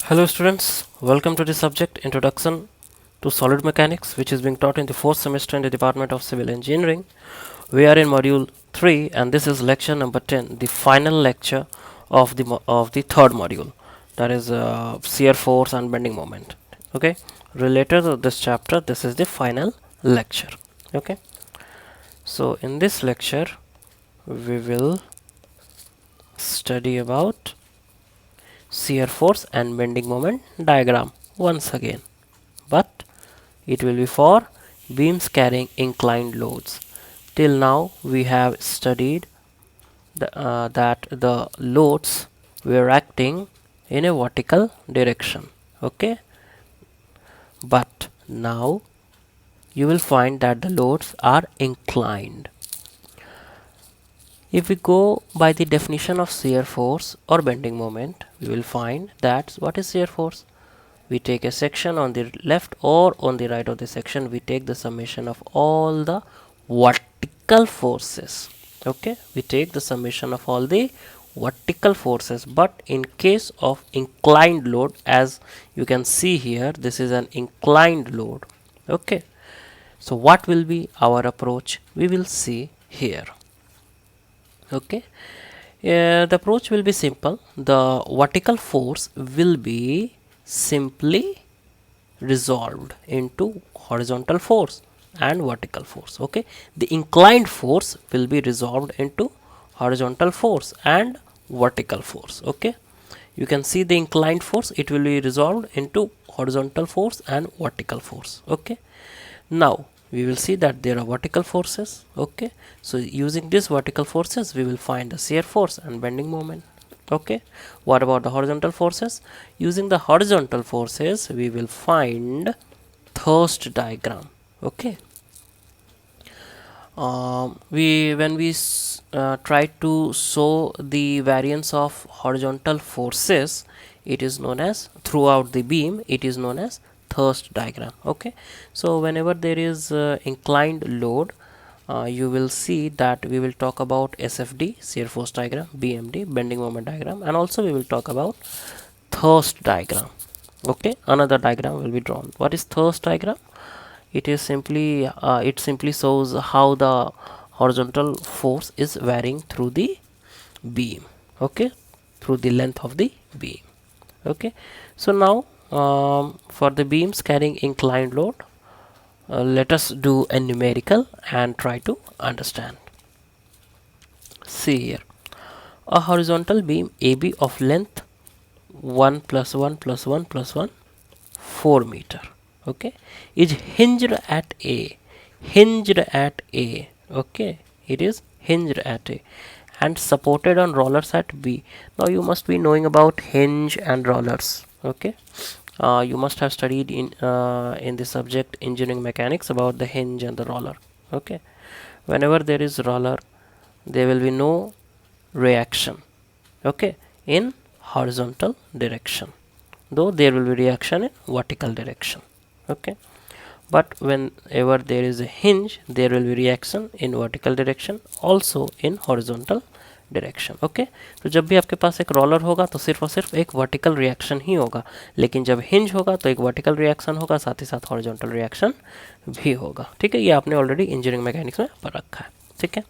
Hello students, welcome to the subject Introduction to Solid Mechanics, which is being taught in the fourth semester in the Department of Civil Engineering. We are in module 3 and this is lecture number 10, the final lecture of the third module, that is shear force and bending moment. Okay, related to this chapter, this is the final lecture. Okay, so in this lecture we will study about shear force and bending moment diagram once again, but it will be for beams carrying inclined loads. Till now we have studied that the loads were acting in a vertical direction. Okay, but now you will find that the loads are inclined. If we go by the definition of shear force or bending moment, we will find that what is shear force? We take a section on the left or on the right of the section, we take the summation of all the vertical forces. Okay, we take the summation of all the vertical forces, but in case of inclined load, as you can see here, this is an inclined load. Okay, so what will be our approach? We will see here. Okay, the approach will be simple. The vertical force will be simply resolved into horizontal force and vertical force. Okay, the inclined force will be resolved into horizontal force and vertical force. Okay, you can see the inclined force, it will be resolved into horizontal force and vertical force. Okay, now we will see that there are vertical forces. Okay, so using these vertical forces we will find the shear force and bending moment. Okay, what about the horizontal forces? Using the horizontal forces we will find thrust diagram. Okay, when we try to show the variance of horizontal forces, it is known as, throughout the beam, it is known as thrust diagram. Okay, so whenever there is inclined load, you will see that we will talk about SFD, shear force diagram, BMD, bending moment diagram, and also we will talk about thrust diagram. Okay, another diagram will be drawn. What is thrust diagram? It is simply it simply shows how the horizontal force is varying through the beam. Okay, through the length of the beam. Okay, so now for the beams carrying inclined load, let us do a numerical and try to understand. See here, a horizontal beam AB of length 1 plus 1 plus 1 plus 1, 4 meter. Okay, is hinged at A. Hinged at A. Okay, it is hinged at A and supported on rollers at B. Now you must be knowing about hinge and rollers. Okay, you must have studied in the subject engineering mechanics about the hinge and the roller. Okay, whenever there is roller, there will be no reaction. Okay, in horizontal direction, though there will be reaction in vertical direction. Okay, but whenever there is a hinge, there will be reaction in vertical direction, also in horizontal direction. Okay, तो जब भी आपके पास एक roller होगा तो सिर्फ और सिर्फ एक वर्टिकल रिएक्शन ही होगा, लेकिन जब हिंज होगा तो एक वर्टिकल रिएक्शन होगा, साथ ही साथ हॉरिजॉन्टल रिएक्शन भी होगा. ठीक है, ये आपने ऑलरेडी इंजीनियरिंग मैकेनिक्स में पढ़ रखा है. ठीक है,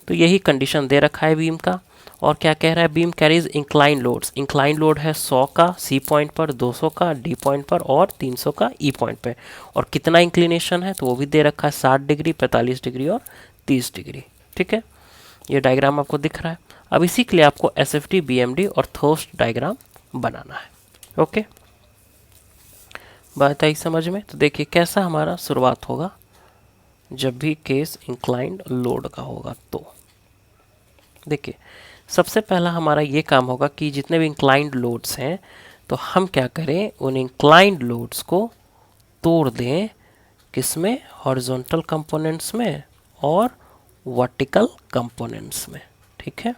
तो यही कंडीशन दे रखा है बीम का. और क्या कह रहा है, beam carries incline loads. Incline load है 100 का सी पॉइंट पर, 200 का डी पॉइंट पर और 300 का ई पॉइंट पे. और कितना इंक्लिनेशन है तो वो भी दे रखा है, 60 डिग्री, 45 डिग्री और 30 डिग्री. ठीक है, ये डायग्राम आपको दिख रहा है. अब इसी के लिए आपको एसएफडी, बीएमडी और थ्रस्ट डायग्राम बनाना है. ओके, बात आई समझ में? तो देखिए कैसा हमारा शुरुआत होगा जब भी केस इंक्लाइंड लोड का होगा. तो देखिए सबसे पहला हमारा ये काम होगा कि जितने भी इंक्लाइंड लोड्स हैं तो हम क्या करें, उन इंक्लाइंड लोड्स को तोड़ दें. किसमें? हॉरिजॉन्टल कंपोनेंट्स में और वर्टिकल कंपोनेंट्स में. ठीक है,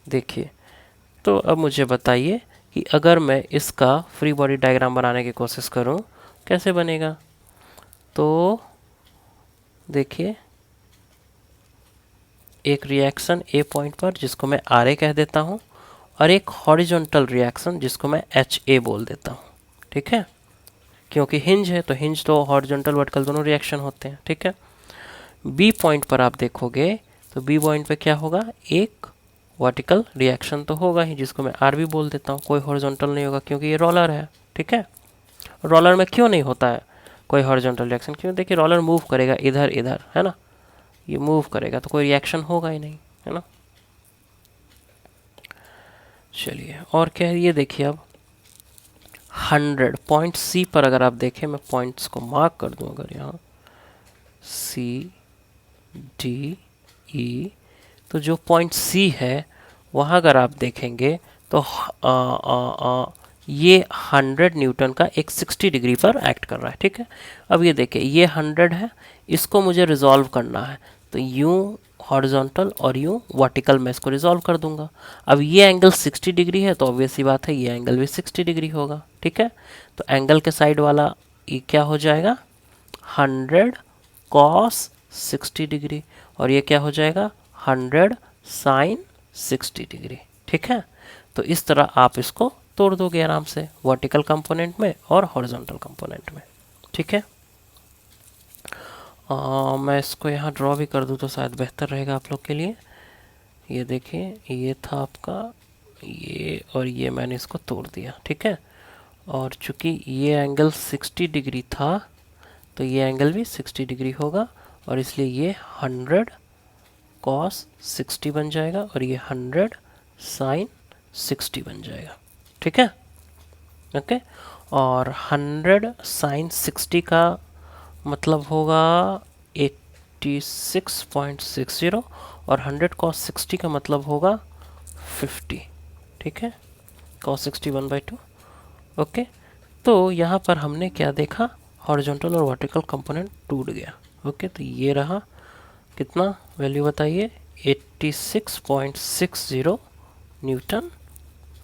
देखिए तो अब मुझे बताइए कि अगर मैं इसका फ्री बॉडी डायग्राम बनाने की कोशिश करूं, कैसे बनेगा. तो देखिए एक रिएक्शन ए पॉइंट पर जिसको मैं आर ए कह देता हूं, और एक हॉरिजॉन्टल रिएक्शन जिसको मैं HA बोल देता हूँ, ठीक है, क्योंकि हिंज है तो हिंज तो हॉरिजॉन्टल वर्टिकल दोनों रिएक्शन होते हैं, ठीक है। बी पॉइंट पर आप देखोगे तो बी पॉइंट पे क्या होगा, एक वर्टिकल रिएक्शन तो होगा ही, जिसको मैं आर भी बोल देता हूँ, कोई हॉरिजॉन्टल नहीं होगा क्योंकि ये रोलर है, ठीक है। रोलर में क्यों नहीं होता है कोई हॉरिजॉन्टल रिएक्शन, क्यों, देखिए रोलर मूव करेगा इधर इधर, है ना, ये मूव करेगा तो कोई रिएक्शन होगा ही नहीं, है ना। चलिए और क्या है, ये देखिए अब 100 पॉइंट सी पर अगर आप देखें, मैं पॉइंट्स को मार्क कर दूं, अगर यहाँ सी डी ई, तो जो पॉइंट सी है वहाँ अगर आप देखेंगे तो ये 100 न्यूटन का एक 60 डिग्री पर एक्ट कर रहा है, ठीक है। अब ये देखिए ये 100 है, इसको मुझे रिजॉल्व करना है, तो यूं हॉरिजॉन्टल और यूं वर्टिकल मैं इसको रिजॉल्व कर दूंगा। अब ये एंगल 60 डिग्री है तो ऑब्वियस सी बात है ये एंगल भी 60 डिग्री होगा, ठीक है। तो एंगल के साइड वाला ये क्या हो जाएगा, 100 कॉस 60 डिग्री, और ये क्या हो जाएगा 100 साइन 60 डिग्री, ठीक है। तो इस तरह आप इसको तोड़ दोगे आराम से वर्टिकल कंपोनेंट में और हॉरिजॉन्टल कंपोनेंट में, ठीक है। मैं इसको यहाँ ड्रॉ भी कर दूँ तो शायद बेहतर रहेगा आप लोग के लिए। ये देखिए ये था आपका ये, और ये मैंने इसको तोड़ दिया, ठीक है। और चूंकि ये एंगल 60 डिग्री था तो ये एंगल भी 60 डिग्री होगा, और इसलिए ये 100 कॉस 60 बन जाएगा और ये 100 साइन 60 बन जाएगा, ठीक है, ओके। और 100 साइन 60 का मतलब होगा 86.60, और 100 कॉस 60 का मतलब होगा 50, ठीक है, कॉस 60 1/2, ओके। तो यहाँ पर हमने क्या देखा, हॉरिजॉन्टल और वर्टिकल कंपोनेंट टूट गया, ओके। तो ये रहा कितना वैल्यू बताइए, 86.60 न्यूटन,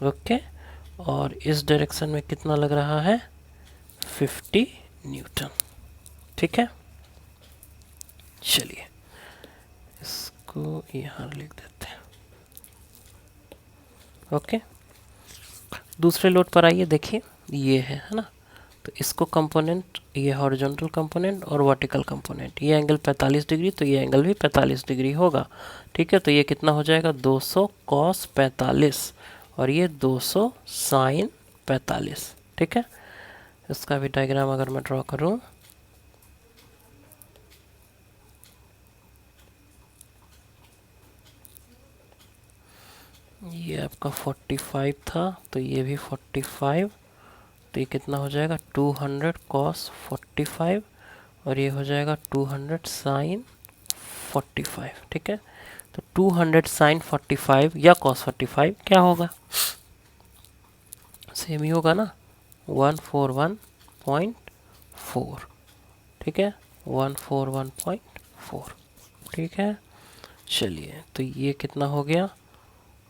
ओके। और इस डायरेक्शन में कितना लग रहा है, 50 न्यूटन, ठीक है। चलिए इसको यहाँ लिख देते हैं, ओके। दूसरे लोड पर आइए, देखिए ये है ना, तो इसको कंपोनेंट, ये हॉरिजॉन्टल कंपोनेंट और वर्टिकल कंपोनेंट, ये एंगल 45 डिग्री तो ये एंगल भी 45 डिग्री होगा, ठीक है। तो ये कितना हो जाएगा 200 कॉस 45 और ये 200 साइन 45, ठीक है। इसका भी डायग्राम अगर मैं ड्रॉ करूं, ये आपका 45 था तो ये भी 45, तो ये कितना हो जाएगा 200 कॉस 45 और ये हो जाएगा 200 साइन 45, ठीक है। तो 200 साइन 45 या कॉस 45 क्या होगा, सेम ही होगा ना, 141.4, ठीक है, 141.4, ठीक है। चलिए तो ये कितना हो गया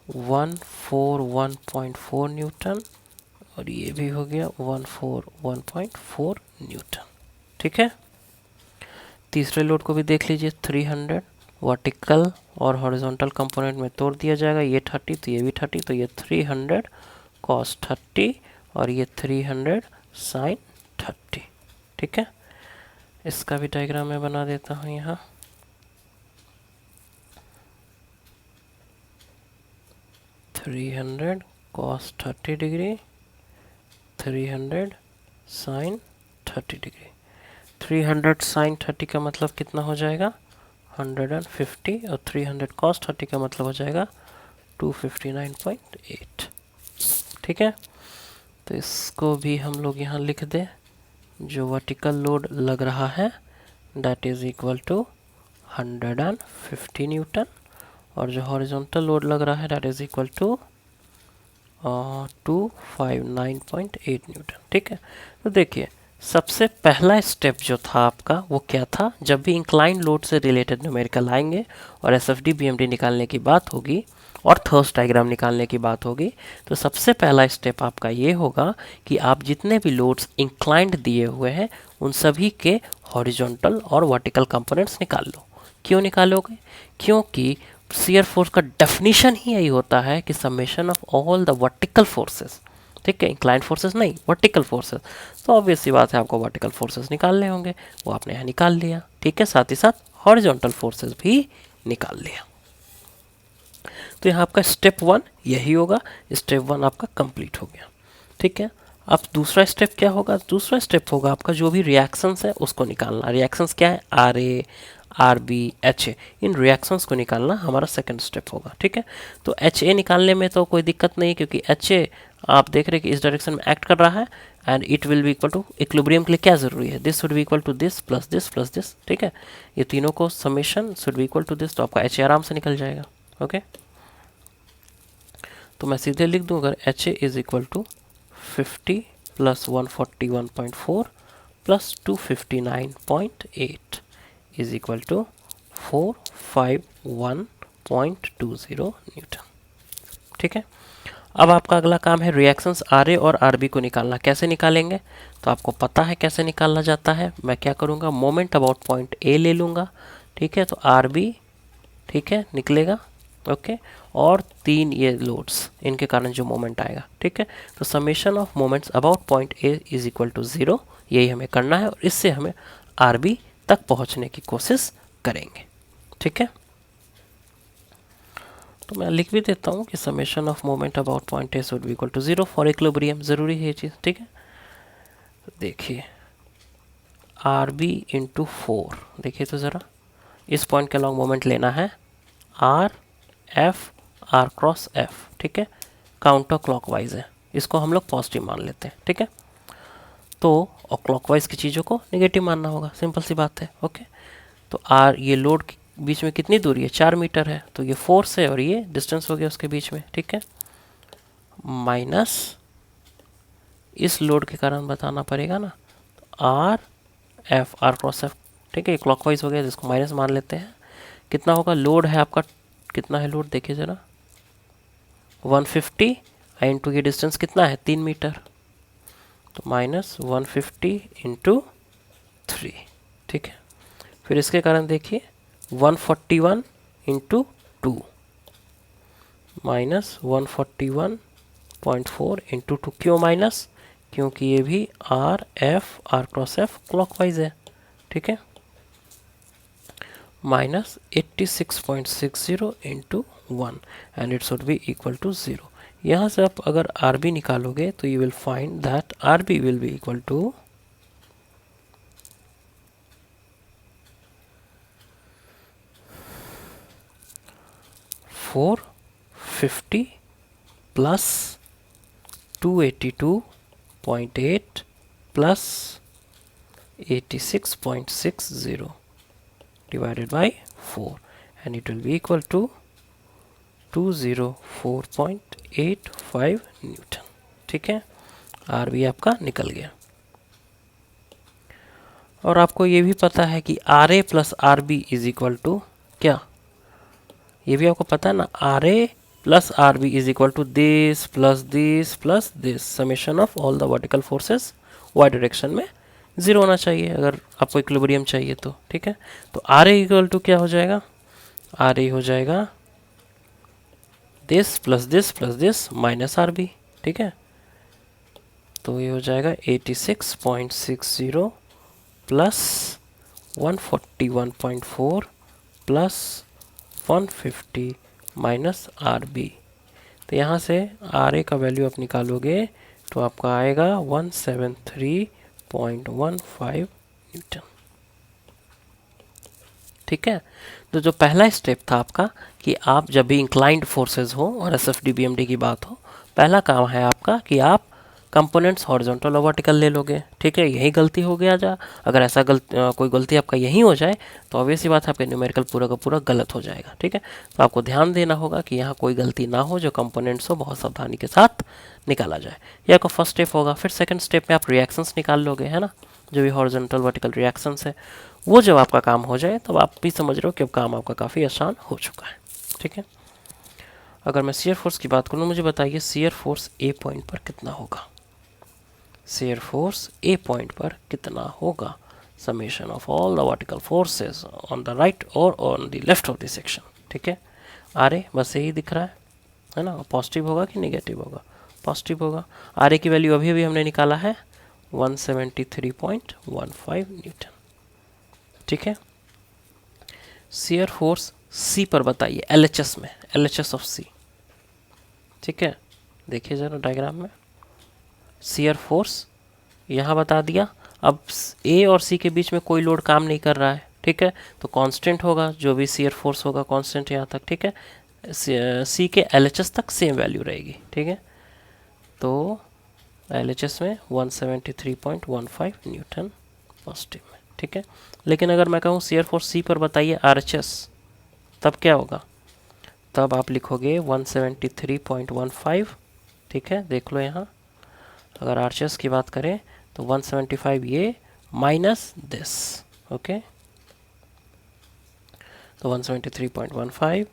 141.4 न्यूटन और ये भी हो गया 141.4 न्यूटन, ठीक है। तीसरे लोड को भी देख लीजिए, 300 वर्टिकल और हॉरिजॉन्टल कंपोनेंट में तोड़ दिया जाएगा, ये 30 तो ये भी 30, तो ये 300 कॉस 30 और ये 300 साइन 30, ठीक है। इसका भी डायग्राम मैं बना देता हूँ यहाँ, three 300 cos 30 degree, 300 sine 30 degree, 300 sine 30 का मतलब कितना हो जाएगा 150 और 300 कॉस 30 का मतलब हो जाएगा 259.8, ठीक है। तो इसको भी हम लोग यहाँ लिख दें, जो वर्टिकल लोड लग रहा है that is equal to 150 newton और जो हॉरिजॉन्टल लोड लग रहा है that is equal to 259.8 newton, ठीक है। तो देखिए सबसे पहला स्टेप जो था आपका वो क्या था, जब भी इंक्लाइन लोड से रिलेटेड न्यूमेरिकल आएंगे और एसएफडी बीएमडी निकालने की बात होगी और थर्स्ट डायग्राम निकालने की बात होगी, तो सबसे पहला स्टेप आपका ये होगा कि आप जितने भी लोड्स इंक्लाइंड दिए हुए हैं उन सभी के हॉरिजॉन्टल और वर्टिकल कंपोनेंट्स निकाल लो। क्यों निकालोगे, क्योंकि शियर फोर्स का डेफिनेशन ही यही होता है कि summation of all the vertical forces, ठीक है, इंक्लाइंड फोर्सेस नहीं, वर्टिकल फोर्सेस। तो ऑब्वियस सी बात है आपको वर्टिकल फोर्सेस निकालने होंगे, वो आपने यहाँ निकाल लिया, ठीक है, साथ ही साथ हॉरिजॉन्टल फोर्सेस भी निकाल लिया। तो यहाँ आपका स्टेप 1 यही होगा, स्टेप 1 आपका कंप्लीट हो गया, ठीक है। अब दूसरा स्टेप क्या होगा? दूसरा स्टेप होगा आपका जो भी रिएक्शंस है उसको निकालना। रिएक्शंस क्या है? R A, R B, H A, इन रिएक्शंस को निकालना हमारा सेकंड स्टेप होगा, ठीक है। तो एच ए निकालने में तो कोई दिक्कत नहीं, क्योंकि एच ए आप देख रहे हैं कि इस डायरेक्शन में एक्ट कर रहा है, and it will be equal to, equilibrium के लिए क्या जरूरी है? This should be equal to this plus this plus this, ठीक है। ये तीनों को summation should be equal to this, तो आपका एच ए आराम से निकल जाएगा, ओके। तो मैं सीधे लिख दूं, अगर H A is equal to 50 plus 141.4 plus 259.8 is equal to 451.20 newton, ठीक है। अब आपका अगला काम है रिएक्शंस आर ए और आर बी को निकालना। कैसे निकालेंगे? तो आपको पता है कैसे निकालना जाता है। मैं क्या करूँगा, मोमेंट अबाउट पॉइंट ए ले लूँगा, ठीक है। तो आर बी, ठीक है, निकलेगा, ओके। और 3 ये लोड्स, इनके कारण जो मोमेंट आएगा, ठीक है। तो summation of moments about point A is equal to 0, यही हमें करना है, और इससे हमें आर बी तक पहुंचने की कोशिश करेंगे, ठीक है। तो मैं लिख भी देता हूँ कि summation of moment about point A should be equal to 0 for equilibrium, जरूरी है ये चीज़, ठीक है। देखिए आर बी इंटू 4, देखिए तो ज़रा, इस पॉइंट के अलॉन्ग मोमेंट लेना है R F, R cross F, ठीक है, काउंटर क्लॉकवाइज है, इसको हम लोग पॉजिटिव मान लेते हैं, ठीक है। तो और क्लॉकवाइज की चीज़ों को नेगेटिव मानना होगा, सिंपल सी बात है, ओके। तो आर, ये लोड के बीच में कितनी दूरी है? 4 मीटर है, तो ये फोर्स है और ये डिस्टेंस हो गया उसके बीच में, ठीक है। माइनस इस लोड के कारण बताना पड़ेगा ना, R F, R cross F, ठीक है, क्लॉकवाइज हो गया, जिसको माइनस मान लेते हैं। कितना होगा? लोड है आपका, कितना है लोड देखिए ज़रा, 150 इंटू ये डिस्टेंस कितना है? 3 मीटर, तो माइनस 150 इंटू 3, ठीक है। फिर इसके कारण देखिए 141 इंटू 2 माइनस 141.4 इंटू 2, क्यों माइनस? क्योंकि ये भी R F, R cross F clockwise है, ठीक है। Minus 86.60 into 1 and it should be equal to 0। यहाँ से आप अगर आर बी निकालोगे तो you will find that R B will be equal to 450 plus 282.8 plus 86.60 divided by 4 and it will be equal to 204.85 Newton, ठीक है। R B आपका निकल गया। और आपको ये भी पता है कि R A plus R B is equal to क्या? ये भी आपको पता है ना, R A plus R B is equal to this plus this plus this, summation of all the vertical forces Y direction में 0 होना चाहिए अगर आपको इक्विलिब्रियम चाहिए तो, ठीक है। तो आर ए इक्वल टू क्या हो जाएगा? आर ए हो जाएगा this plus this minus R B, ठीक है। तो ये हो जाएगा 86.60 plus 141.4 plus 150 minus R B. तो यहाँ से आर ए का वैल्यू आप निकालोगे तो आपका आएगा 173.15 न्यूटन, ठीक है। तो जो पहला स्टेप था आपका कि आप जब भी इंक्लाइंड फोर्सेस हो और S F D B M D की बात हो, पहला काम है आपका कि आप कंपोनेंट्स हॉरिजॉन्टल और वर्टिकल ले लोगे, ठीक है। यही गलती हो गया जा, अगर ऐसा कोई गलती आपका यही हो जाए तो ऑब्वियस ही बात है आपका न्यूमेरिकल पूरा का पूरा गलत हो जाएगा, ठीक है। तो आपको ध्यान देना होगा कि यहाँ कोई गलती ना हो, जो कंपोनेंट्स हो बहुत सावधानी के साथ निकाला जाए। यह आपका फर्स्ट स्टेप होगा। फिर सेकंड स्टेप में आप रिएक्शंस निकाल लोगे, है ना, जो भी हॉरिजॉन्टल वर्टिकल रिएक्शंस है, वो जब आपका काम हो जाए तब आप भी समझ रहे हो कि अब काम आपका काफ़ी आसान हो चुका है, ठीक है। अगर मैं शियर फोर्स की बात करूँ, मुझे बताइए शियर फोर्स ए पॉइंट पर कितना होगा? शियर फोर्स ए पॉइंट पर कितना होगा? Summation of all the vertical forces on the right और on the left of the section, ठीक है। आर ए बस यही दिख रहा है ना, पॉजिटिव होगा कि नेगेटिव होगा, पॉजिटिव होगा। आर ए की वैल्यू अभी अभी हमने निकाला है 173.15 न्यूटन, ठीक है। शियर फोर्स सी पर बताइए, एलएचएस में, एलएचएस ऑफ सी, ठीक है। देखिए जरा डायग्राम में, शियर फोर्स यहाँ बता दिया। अब ए और सी के बीच में कोई लोड काम नहीं कर रहा है, ठीक है, तो कांस्टेंट होगा, जो भी शियर फोर्स होगा कांस्टेंट यहाँ तक, ठीक है। सी के एलएचएस तक सेम वैल्यू रहेगी, ठीक है। तो एलएचएस में 173.15 न्यूटन पॉजिटिव में, ठीक है। लेकिन अगर मैं कहूँ शियर फोर्स सी पर बताइए आरएचएस, तब क्या होगा? तब आप लिखोगे 173.15, ठीक है। देख लो यहाँ, अगर आरएचएस की बात करें तो 175 ये माइनस दिस, ओके। तो 173.15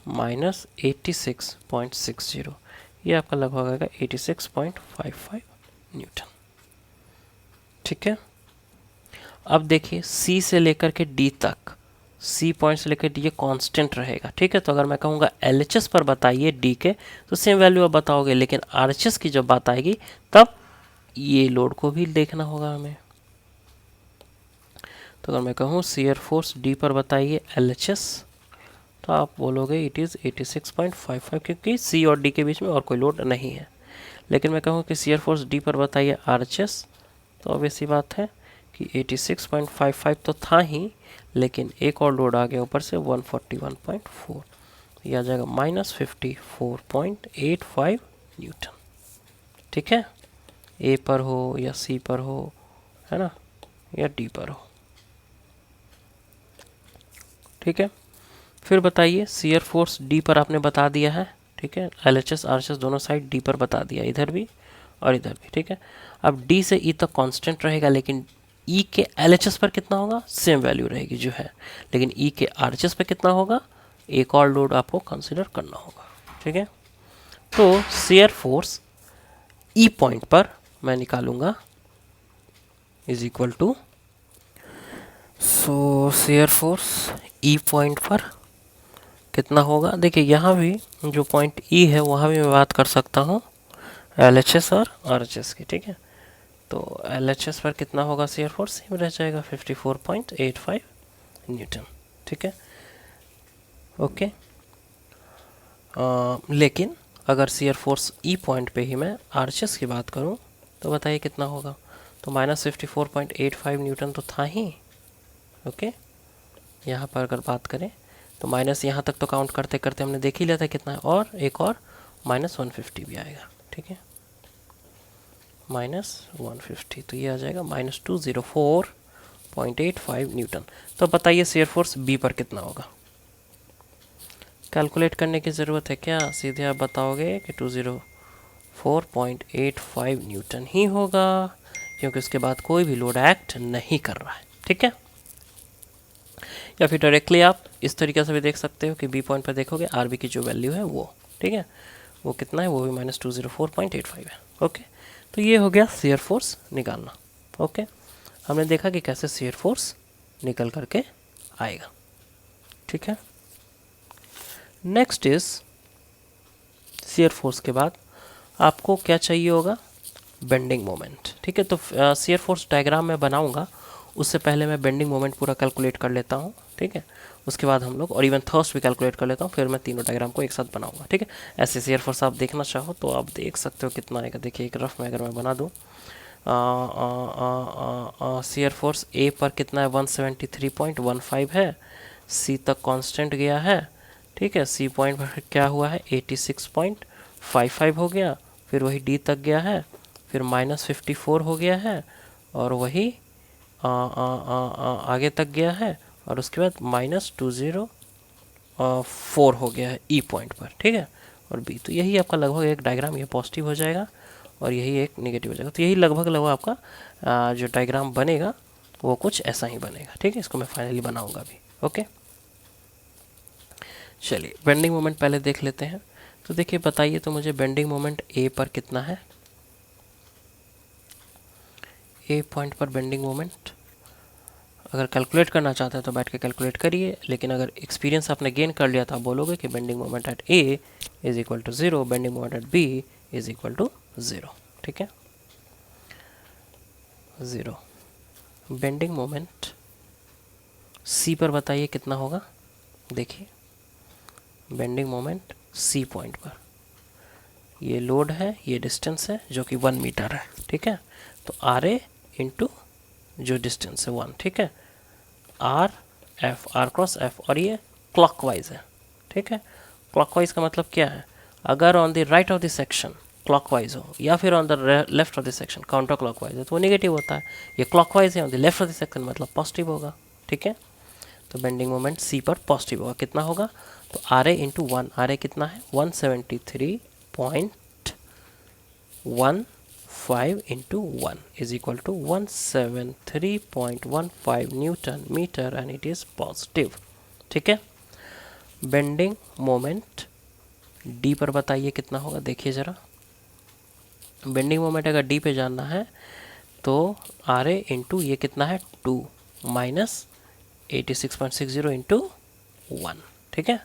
माइनस 86.60, ये आपका लगभग आएगा 86.55 न्यूटन, ठीक है। अब देखिए सी से लेकर के डी तक, सी पॉइंट से लेकर डी ये कांस्टेंट रहेगा, ठीक है। तो अगर मैं कहूँगा एलएचएस पर बताइए डी के, तो सेम वैल्यू आप बताओगे, लेकिन आरएचएस की जब बात आएगी तब ये लोड को भी देखना होगा हमें। तो अगर मैं कहूँ शियर फोर्स डी पर बताइए एलएचएस, तो आप बोलोगे इट इज़ 86.55, क्योंकि सी और डी के बीच में और कोई लोड नहीं है। लेकिन मैं कहूँ कि शियर फोर्स डी पर बताइए आरएचएस, तो अब ऐसी बात है कि 86.55 तो था ही, लेकिन एक और लोड आ गया ऊपर से 141.4, ये आ जाएगा -54.85 न्यूटन, ठीक है। ए पर हो या सी पर हो, है ना, या डी पर हो, ठीक है। फिर बताइए शियर फोर्स डी पर आपने बता दिया है, ठीक है। एलएचएस आरएचएस दोनों साइड डी पर बता दिया, इधर भी और इधर भी, ठीक है। अब डी से ई तक कांस्टेंट रहेगा, लेकिन ई के एलएचएस पर कितना होगा? सेम वैल्यू रहेगी जो है, लेकिन ई के आरएचएस पर कितना होगा? एक और लोड आपको कंसिडर करना होगा, ठीक है। तो शियर फोर्स ई पॉइंट पर मैं निकालूंगा is equal to, so shear force E point पर कितना होगा? देखिए यहाँ भी जो पॉइंट ई है वहाँ भी मैं बात कर सकता हूँ एलएचएस और आरएचएस की, ठीक है। तो एलएचएस पर कितना होगा शियर फोर्स? सेम रह जाएगा 54.85 न्यूटन, ठीक है, ओके। लेकिन अगर शियर फोर्स ई पॉइंट पे ही मैं आरएचएस की बात करूँ तो बताइए कितना होगा? तो -54.85 न्यूटन तो था ही, ओके। यहाँ पर अगर बात करें तो माइनस यहाँ तक तो काउंट करते करते हमने देख ही लिया था कितना है, और एक और -150 भी आएगा, ठीक है, -150, तो ये आ जाएगा -204.85 न्यूटन। तो बताइए शियर फोर्स बी पर कितना होगा? कैलकुलेट करने की ज़रूरत है क्या? सीधे आप बताओगे कि 204.85 न्यूटन ही होगा, क्योंकि उसके बाद कोई भी लोड एक्ट नहीं कर रहा है, ठीक है। या फिर डायरेक्टली आप इस तरीके से भी देख सकते हो कि बी पॉइंट पर देखोगे आर बी की जो वैल्यू है वो, ठीक है, वो कितना है? वो भी -204.85 है, ओके। तो ये हो गया शियर फोर्स निकालना, ओके। हमने देखा कि कैसे शियर फोर्स निकल करके आएगा, ठीक है। नेक्स्ट इज शियर फोर्स के बाद आपको क्या चाहिए होगा? बेंडिंग मोमेंट, ठीक है। तो शियर फोर्स डायग्राम मैं बनाऊंगा, उससे पहले मैं बेंडिंग मोमेंट पूरा कैलकुलेट कर लेता हूँ, ठीक है। उसके बाद हम लोग और इवन थर्स्ट भी कैलकुलेट कर लेता हूँ, फिर मैं तीनों डायग्राम को एक साथ बनाऊंगा, ठीक है। ऐसे शियर फोर्स आप देखना चाहो तो आप देख सकते हो कितना आएगा। देखिए एक रफ में अगर मैं बना दूँ, शियर फोर्स ए पर कितना है? 173.15 है, सी तक कांस्टेंट गया है, ठीक है। सी पॉइंट पर क्या हुआ है? 86.55 हो गया, फिर वही डी तक गया है, फिर -54 हो गया है, और वही आगे तक गया है, और उसके बाद -204 हो गया है ई पॉइंट पर, ठीक है। और बी, तो यही आपका लगभग एक डायग्राम, ये पॉजिटिव हो जाएगा और यही एक नेगेटिव हो जाएगा। तो यही लगभग आपका जो डायग्राम बनेगा वो कुछ ऐसा ही बनेगा, ठीक है। इसको मैं फाइनली बनाऊंगा अभी, ओके। चलिए बेंडिंग मोमेंट पहले देख लेते हैं। तो देखिए बताइए तो मुझे बेंडिंग मोमेंट ए पर कितना है? ए पॉइंट पर बेंडिंग मोमेंट अगर कैलकुलेट करना चाहते हैं तो बैठ के कैलकुलेट करिए, लेकिन अगर एक्सपीरियंस आपने गेन कर लिया तो आप बोलोगे कि bending moment at A is equal to 0, bending moment at B is equal to 0। ठीक है, 0। बेंडिंग मोमेंट सी पर बताइए कितना होगा। देखिए, बेंडिंग मोमेंट सी पॉइंट पर, ये लोड है, ये डिस्टेंस है जो कि 1 मीटर है। ठीक है, तो आर ए इंटू जो डिस्टेंस है 1। ठीक है, R F, R cross F, और ये क्लॉकवाइज है। ठीक है, क्लॉकवाइज का मतलब क्या है, अगर on the right of the section clockwise हो या फिर on the left of the section counter clockwise है तो वो नेगेटिव होता है। ये क्लॉकवाइज है on the left of the section मतलब पॉजिटिव होगा। ठीक है, तो बेंडिंग मोमेंट सी पर पॉजिटिव होगा। कितना होगा, तो R A into 1, R A कितना है 173.15 into 1 is equal to 173.15 newton metre and it is positive. ठीक है, बेंडिंग मोमेंट डी पर बताइए कितना होगा। देखिए ज़रा, बेंडिंग मोमेंट अगर डी पे जानना है तो आर ए इंटू ये कितना है 2 माइनस 86.60 इंटू 1। ठीक है,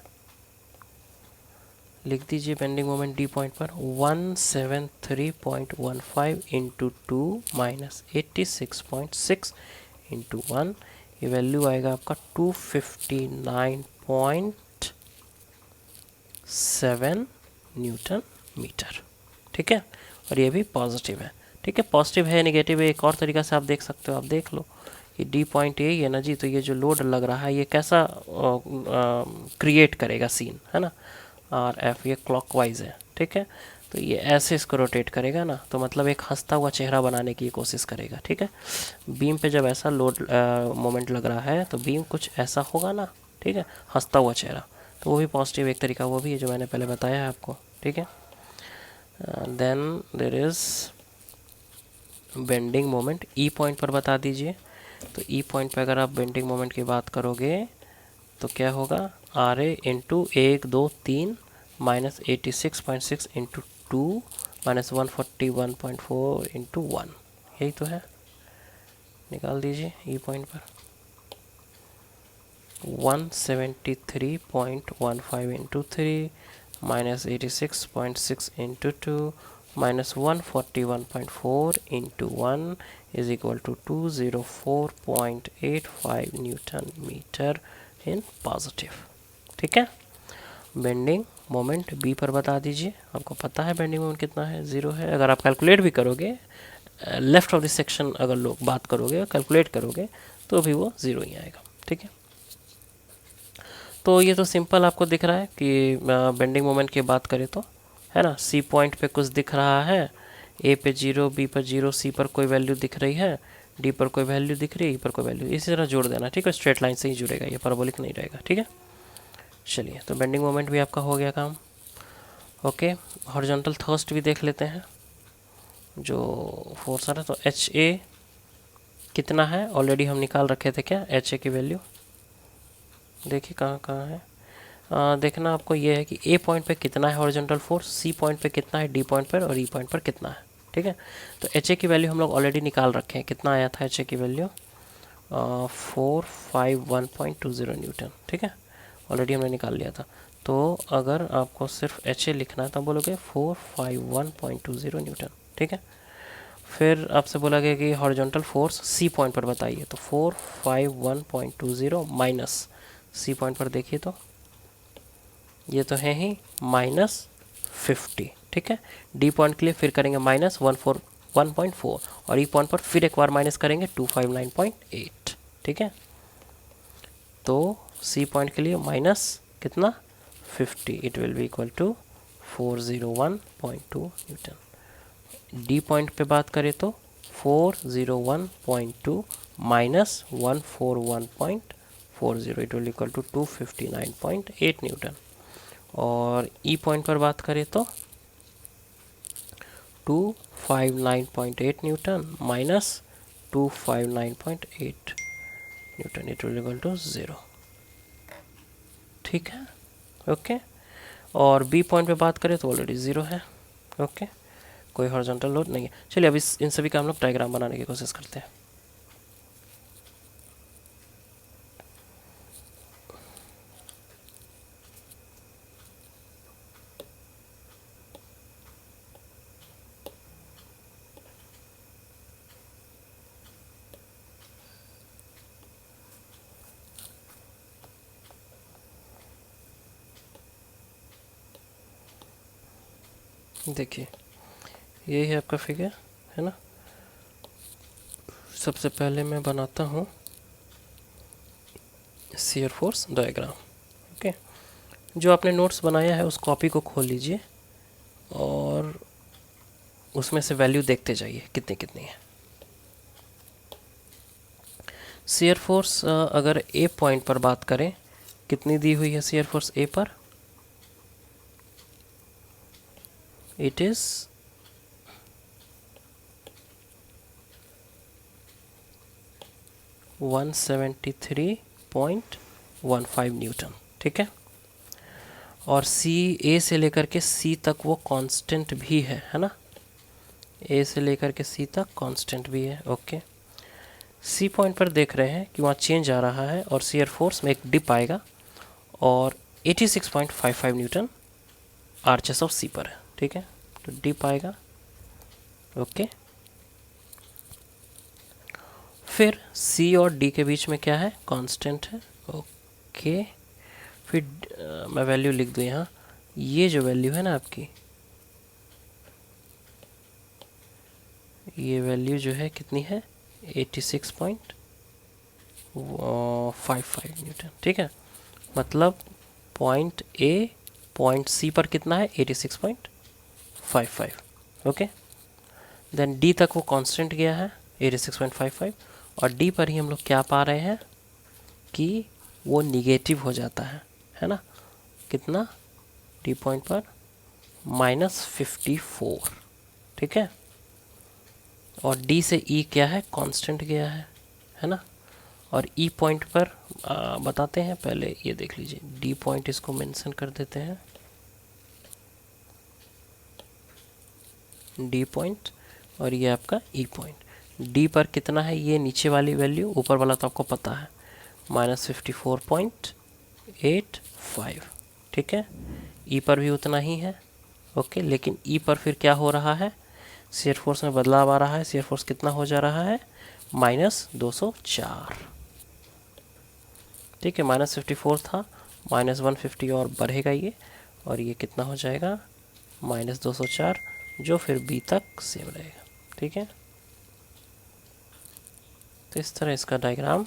लिख दीजिए बेंडिंग मोमेंट डी पॉइंट पर 173.15 इंटू 2 माइनस 86.6 इंटू 1, ये वैल्यू आएगा आपका 259.7 न्यूटन मीटर। ठीक है, और ये भी पॉजिटिव है। ठीक है, पॉजिटिव है नेगेटिव है एक और तरीका से आप देख सकते हो। आप देख लो, ये डी पॉइंट यही है ना जी, तो ये जो लोड लग रहा है ये कैसा क्रिएट करेगा सीन, है ना। और एफ ये क्लॉकवाइज है। ठीक है, तो ये ऐसे इसको रोटेट करेगा ना, तो मतलब एक हंसता हुआ चेहरा बनाने की कोशिश करेगा। ठीक है, बीम पे जब ऐसा लोड मोमेंट लग रहा है तो बीम कुछ ऐसा होगा ना। ठीक है, हंसता हुआ चेहरा, तो वो भी पॉजिटिव एक तरीका वो भी है जो मैंने पहले बताया है आपको। ठीक है, then there is bending moment E point पर बता दीजिए। तो ई पॉइंट पर अगर आप बेंडिंग मोमेंट की बात करोगे तो क्या होगा, R A into 1 2 3 minus 86.6 into 2 minus 141.4 into 1, यही तो है। निकाल दीजिए ई पॉइंट पर 173.15 into 3 minus 86.6 into 2 minus 141.4 into 1 is equal to 204.85 newton metre in positive. ठीक है, बेंडिंग मोमेंट बी पर बता दीजिए। आपको पता है बेंडिंग मोमेंट कितना है, 0 है। अगर आप कैलकुलेट भी करोगे, लेफ्ट ऑफ द सेक्शन अगर लोग बात करोगे कैलकुलेट करोगे तो भी वो 0 ही आएगा। ठीक है, तो ये तो सिंपल आपको दिख रहा है कि बेंडिंग मोमेंट की बात करें तो, है ना, सी पॉइंट पे कुछ दिख रहा है, ए पे 0, बी पर 0, सी पर कोई वैल्यू दिख रही है, डी पर कोई वैल्यू दिख रही है, ई पर कोई वैल्यू, इसी तरह जोड़ देना। ठीक है, स्ट्रेट लाइन से ही जुड़ेगा, ये पैराबोलिक नहीं रहेगा। ठीक है, चलिए, तो बेंडिंग मोमेंट भी आपका हो गया काम। ओके, हॉरिजॉन्टल थर्स्ट भी देख लेते हैं जो फोर्स आ रहा है। तो एच ए कितना है, ऑलरेडी हम निकाल रखे थे क्या एच ए की वैल्यू। देखिए कहाँ कहाँ है, देखना आपको ये है कि ए पॉइंट पे कितना है हॉरिजॉन्टल फोर्स, सी पॉइंट पे कितना है, डी पॉइंट पर, और ई पॉइंट पर कितना है। ठीक है, तो एच ए की वैल्यू हम लोग ऑलरेडी निकाल रखे हैं। कितना आया था एच ए की वैल्यू, 451.20 न्यूटन। ठीक है, ऑलरेडी हमने निकाल लिया था। तो अगर आपको सिर्फ एच ए लिखना है तो बोलोगे 451.20 न्यूटन। ठीक है, फिर आपसे बोला गया कि हॉरिजॉन्टल फोर्स सी पॉइंट पर बताइए, तो 451.20 माइनस सी पॉइंट पर देखिए तो ये तो है ही -50। ठीक है, डी पॉइंट के लिए फिर करेंगे -141.4 और ई पॉइंट पर फिर एक बार माइनस करेंगे 259.8। ठीक है, तो सी पॉइंट के लिए माइनस कितना 50, it will be equal to 401.2 newton. D point पे बात करें तो 401.2 minus 141.40, it will equal to 259.8 newton. और ई पॉइंट पर बात करें तो 259.8 newton minus 259.8 newton, it will equal to 0। ठीक है, ओके। और बी पॉइंट पे बात करें तो ऑलरेडी 0 है। ओके, कोई हॉरिजॉन्टल लोड नहीं है। चलिए अब इन सभी का हम लोग डायग्राम बनाने की कोशिश करते हैं। देखिए ये है आपका फिगर, है ना। सबसे पहले मैं बनाता हूँ शियर फोर्स डायग्राम। ओके, जो आपने नोट्स बनाया है उस कॉपी को खोल लीजिए और उसमें से वैल्यू देखते जाइए कितनी कितनी है। शियर फोर्स अगर ए पॉइंट पर बात करें, कितनी दी हुई है शियर फोर्स ए पर? इट इज 173.15 न्यूटन, ठीक है। और सी, ए से लेकर के सी तक वो कांस्टेंट भी है ना। ए से लेकर के सी तक कांस्टेंट भी है। ओके, सी पॉइंट पर देख रहे हैं कि वहाँ चेंज आ रहा है और शियर फोर्स में एक डिप आएगा और 86.55 न्यूटन आरएचएस ऑफ सी पर है, ठीक है। तो डिप आएगा। ओके, फिर सी और डी के बीच में क्या है? कांस्टेंट है। ओके, फिर मैं वैल्यू लिख दूँ यहाँ। ये जो वैल्यू है ना आपकी, ये वैल्यू जो है कितनी है? 86.55 न्यूटन, ठीक है। मतलब पॉइंट ए पॉइंट सी पर कितना है? 86.55। ओके, देन डी तक वो कांस्टेंट गया है 86.55 और डी पर ही हम लोग क्या पा रहे हैं कि वो निगेटिव हो जाता है ना। कितना? डी पॉइंट पर -54, ठीक है। और डी से ई क्या है? कांस्टेंट गया है ना। और ई पॉइंट पर बताते हैं, पहले ये देख लीजिए। डी पॉइंट इसको मेंशन कर देते हैं, डी पॉइंट, और ये आपका ई पॉइंट। डी पर कितना है? ये नीचे वाली वैल्यू, ऊपर वाला तो आपको पता है -54.85, ठीक है। ई पर भी उतना ही है। ओके, लेकिन ई पर फिर क्या हो रहा है? शियर फोर्स में बदलाव आ रहा है। शियर फोर्स कितना हो जा रहा है? -204, ठीक है। -54 था, -150 और बढ़ेगा ये, और ये कितना हो जाएगा? -204, जो फिर बी तक सेम रहेगा, ठीक है। तो इस तरह इसका डायग्राम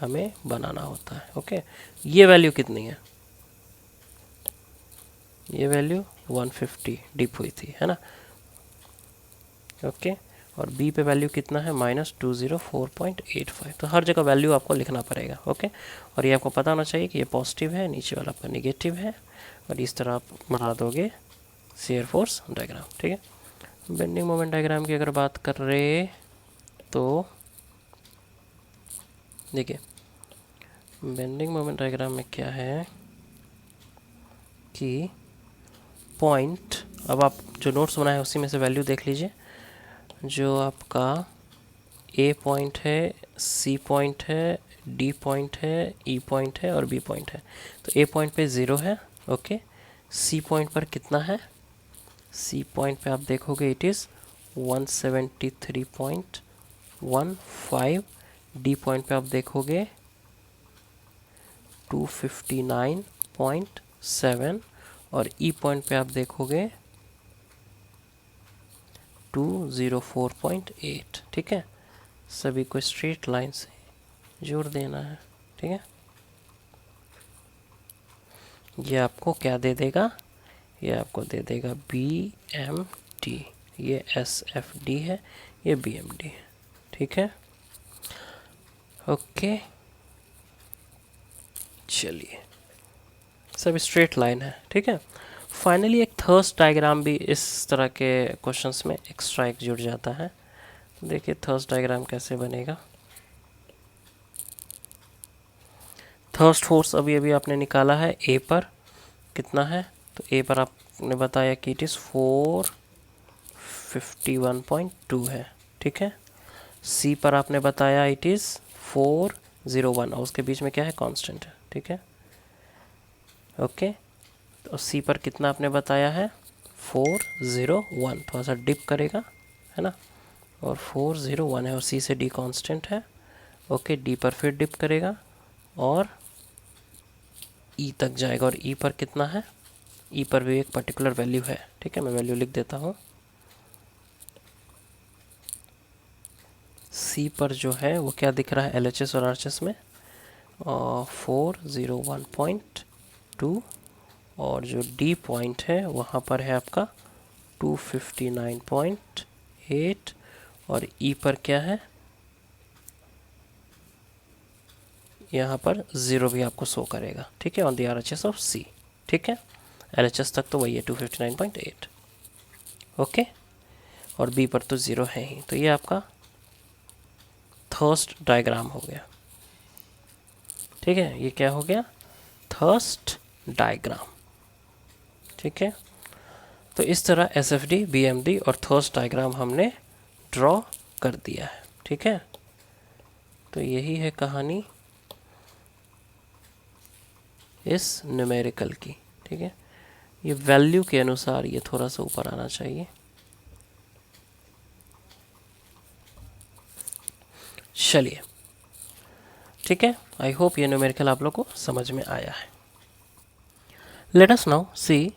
हमें बनाना होता है। ओके, ये वैल्यू कितनी है? ये वैल्यू 150 डिप हुई थी, है ना। ओके, और बी पे वैल्यू कितना है? -204.85। तो हर जगह वैल्यू आपको लिखना पड़ेगा। ओके, और ये आपको पता होना चाहिए कि ये पॉजिटिव है, नीचे वाला आपका निगेटिव है, और इस तरह आप बना दोगे शियर फोर्स डायग्राम, ठीक है। बेंडिंग मोमेंट डायग्राम की अगर बात कर रहे तो देखिए, बेंडिंग मोमेंट डायग्राम में क्या है कि पॉइंट, अब आप जो नोट्स बनाए उसी में से वैल्यू देख लीजिए। जो आपका ए पॉइंट है, सी पॉइंट है, डी पॉइंट है, ई पॉइंट है और बी पॉइंट है। तो ए पॉइंट पे 0 है। ओके, सी पॉइंट पर कितना है? सी पॉइंट पे आप देखोगे इट इज़ 173.15। डी पॉइंट पे आप देखोगे 259.7 और ई पॉइंट पे आप देखोगे 204.8, ठीक है। सभी को स्ट्रेट लाइन से जोड़ देना है, ठीक है। ये आपको क्या दे देगा? ये आपको दे देगा BMD। ये SFD है, ये BMD है, ठीक है। ओके, चलिए, सब स्ट्रेट लाइन है, ठीक है। फाइनली एक थर्स्ट डायग्राम भी इस तरह के क्वेश्चंस में एक्स्ट्रा एक जुड़ जाता है। देखिए थर्स्ट डायग्राम कैसे बनेगा। थर्स्ट फोर्स अभी अभी आपने निकाला है ए पर, कितना है? तो ए पर आपने बताया कि इट इज़ 451.2 है, ठीक है। सी पर आपने बताया इट इज़ 401 और उसके बीच में क्या है? कांस्टेंट है, ठीक है। ओके, तो सी पर कितना आपने बताया है? 401, थोड़ा सा डिप करेगा, है ना। और 401 है और सी से डी कांस्टेंट है। ओके, डी पर फिर डिप करेगा और ई तक जाएगा, और ई पर कितना है? ई पर भी एक पर्टिकुलर वैल्यू है, ठीक है, मैं वैल्यू लिख देता हूँ। सी पर जो है वो क्या दिख रहा है LHS और RHS में, 401.2, और जो डी पॉइंट है वहाँ पर है आपका 259.8, और ई पर क्या है, यहाँ पर 0 भी आपको शो करेगा, ठीक है, ऑन द RHS ऑफ सी, ठीक है। LHS तक तो वही है 259.8, ओके, और बी पर तो 0 है ही, तो ये आपका थर्स्ट डायग्राम हो गया, ठीक है, ये क्या हो गया, थर्स्ट डायग्राम, ठीक है। तो इस तरह SFD, BMD और थर्स्ट डायग्राम हमने ड्रॉ कर दिया है, ठीक है। तो यही है कहानी इस न्यूमेरिकल की, ठीक है। ये वैल्यू के अनुसार ये थोड़ा सा ऊपर आना चाहिए, चलिए, ठीक है। आई होप ये न्यूमेरिकल आप लोग को समझ में आया है। Let us now see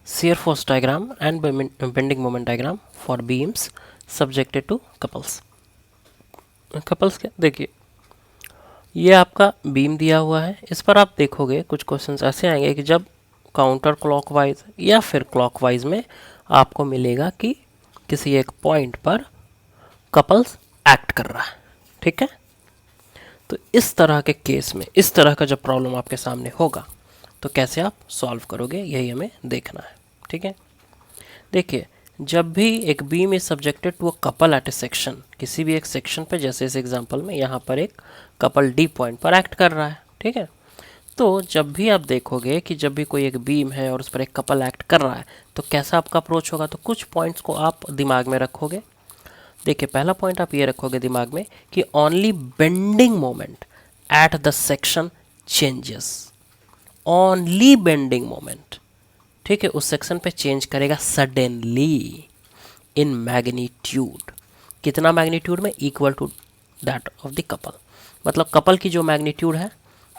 shear force diagram and bending moment diagram for beams subjected to couples. couples क्या, देखिए ये आपका बीम दिया हुआ है, इस पर आप देखोगे कुछ क्वेश्चंस ऐसे आएंगे कि जब काउंटर क्लॉकवाइज या फिर क्लॉकवाइज में आपको मिलेगा कि किसी एक पॉइंट पर कपल्स एक्ट कर रहा है, ठीक है। तो इस तरह के केस में, इस तरह का जब प्रॉब्लम आपके सामने होगा तो कैसे आप सॉल्व करोगे, यही हमें देखना है, ठीक है। देखिए, जब भी एक beam is subjected to a couple at A section, किसी भी एक सेक्शन पे, जैसे इस एग्जांपल में यहाँ पर एक कपल डी पॉइंट पर एक्ट कर रहा है, ठीक है। तो जब भी आप देखोगे कि जब भी कोई एक बीम है और उस पर एक कपल एक्ट कर रहा है तो कैसा आपका अप्रोच होगा, तो कुछ पॉइंट्स को आप दिमाग में रखोगे। देखिए, पहला पॉइंट आप ये रखोगे दिमाग में कि only bending moment at the section changes, only bending moment, ठीक है, उस सेक्शन पे चेंज करेगा सडनली इन मैग्नीट्यूड। कितना मैग्नीट्यूड में, equal to that of the couple, मतलब कपल की जो मैग्नीट्यूड है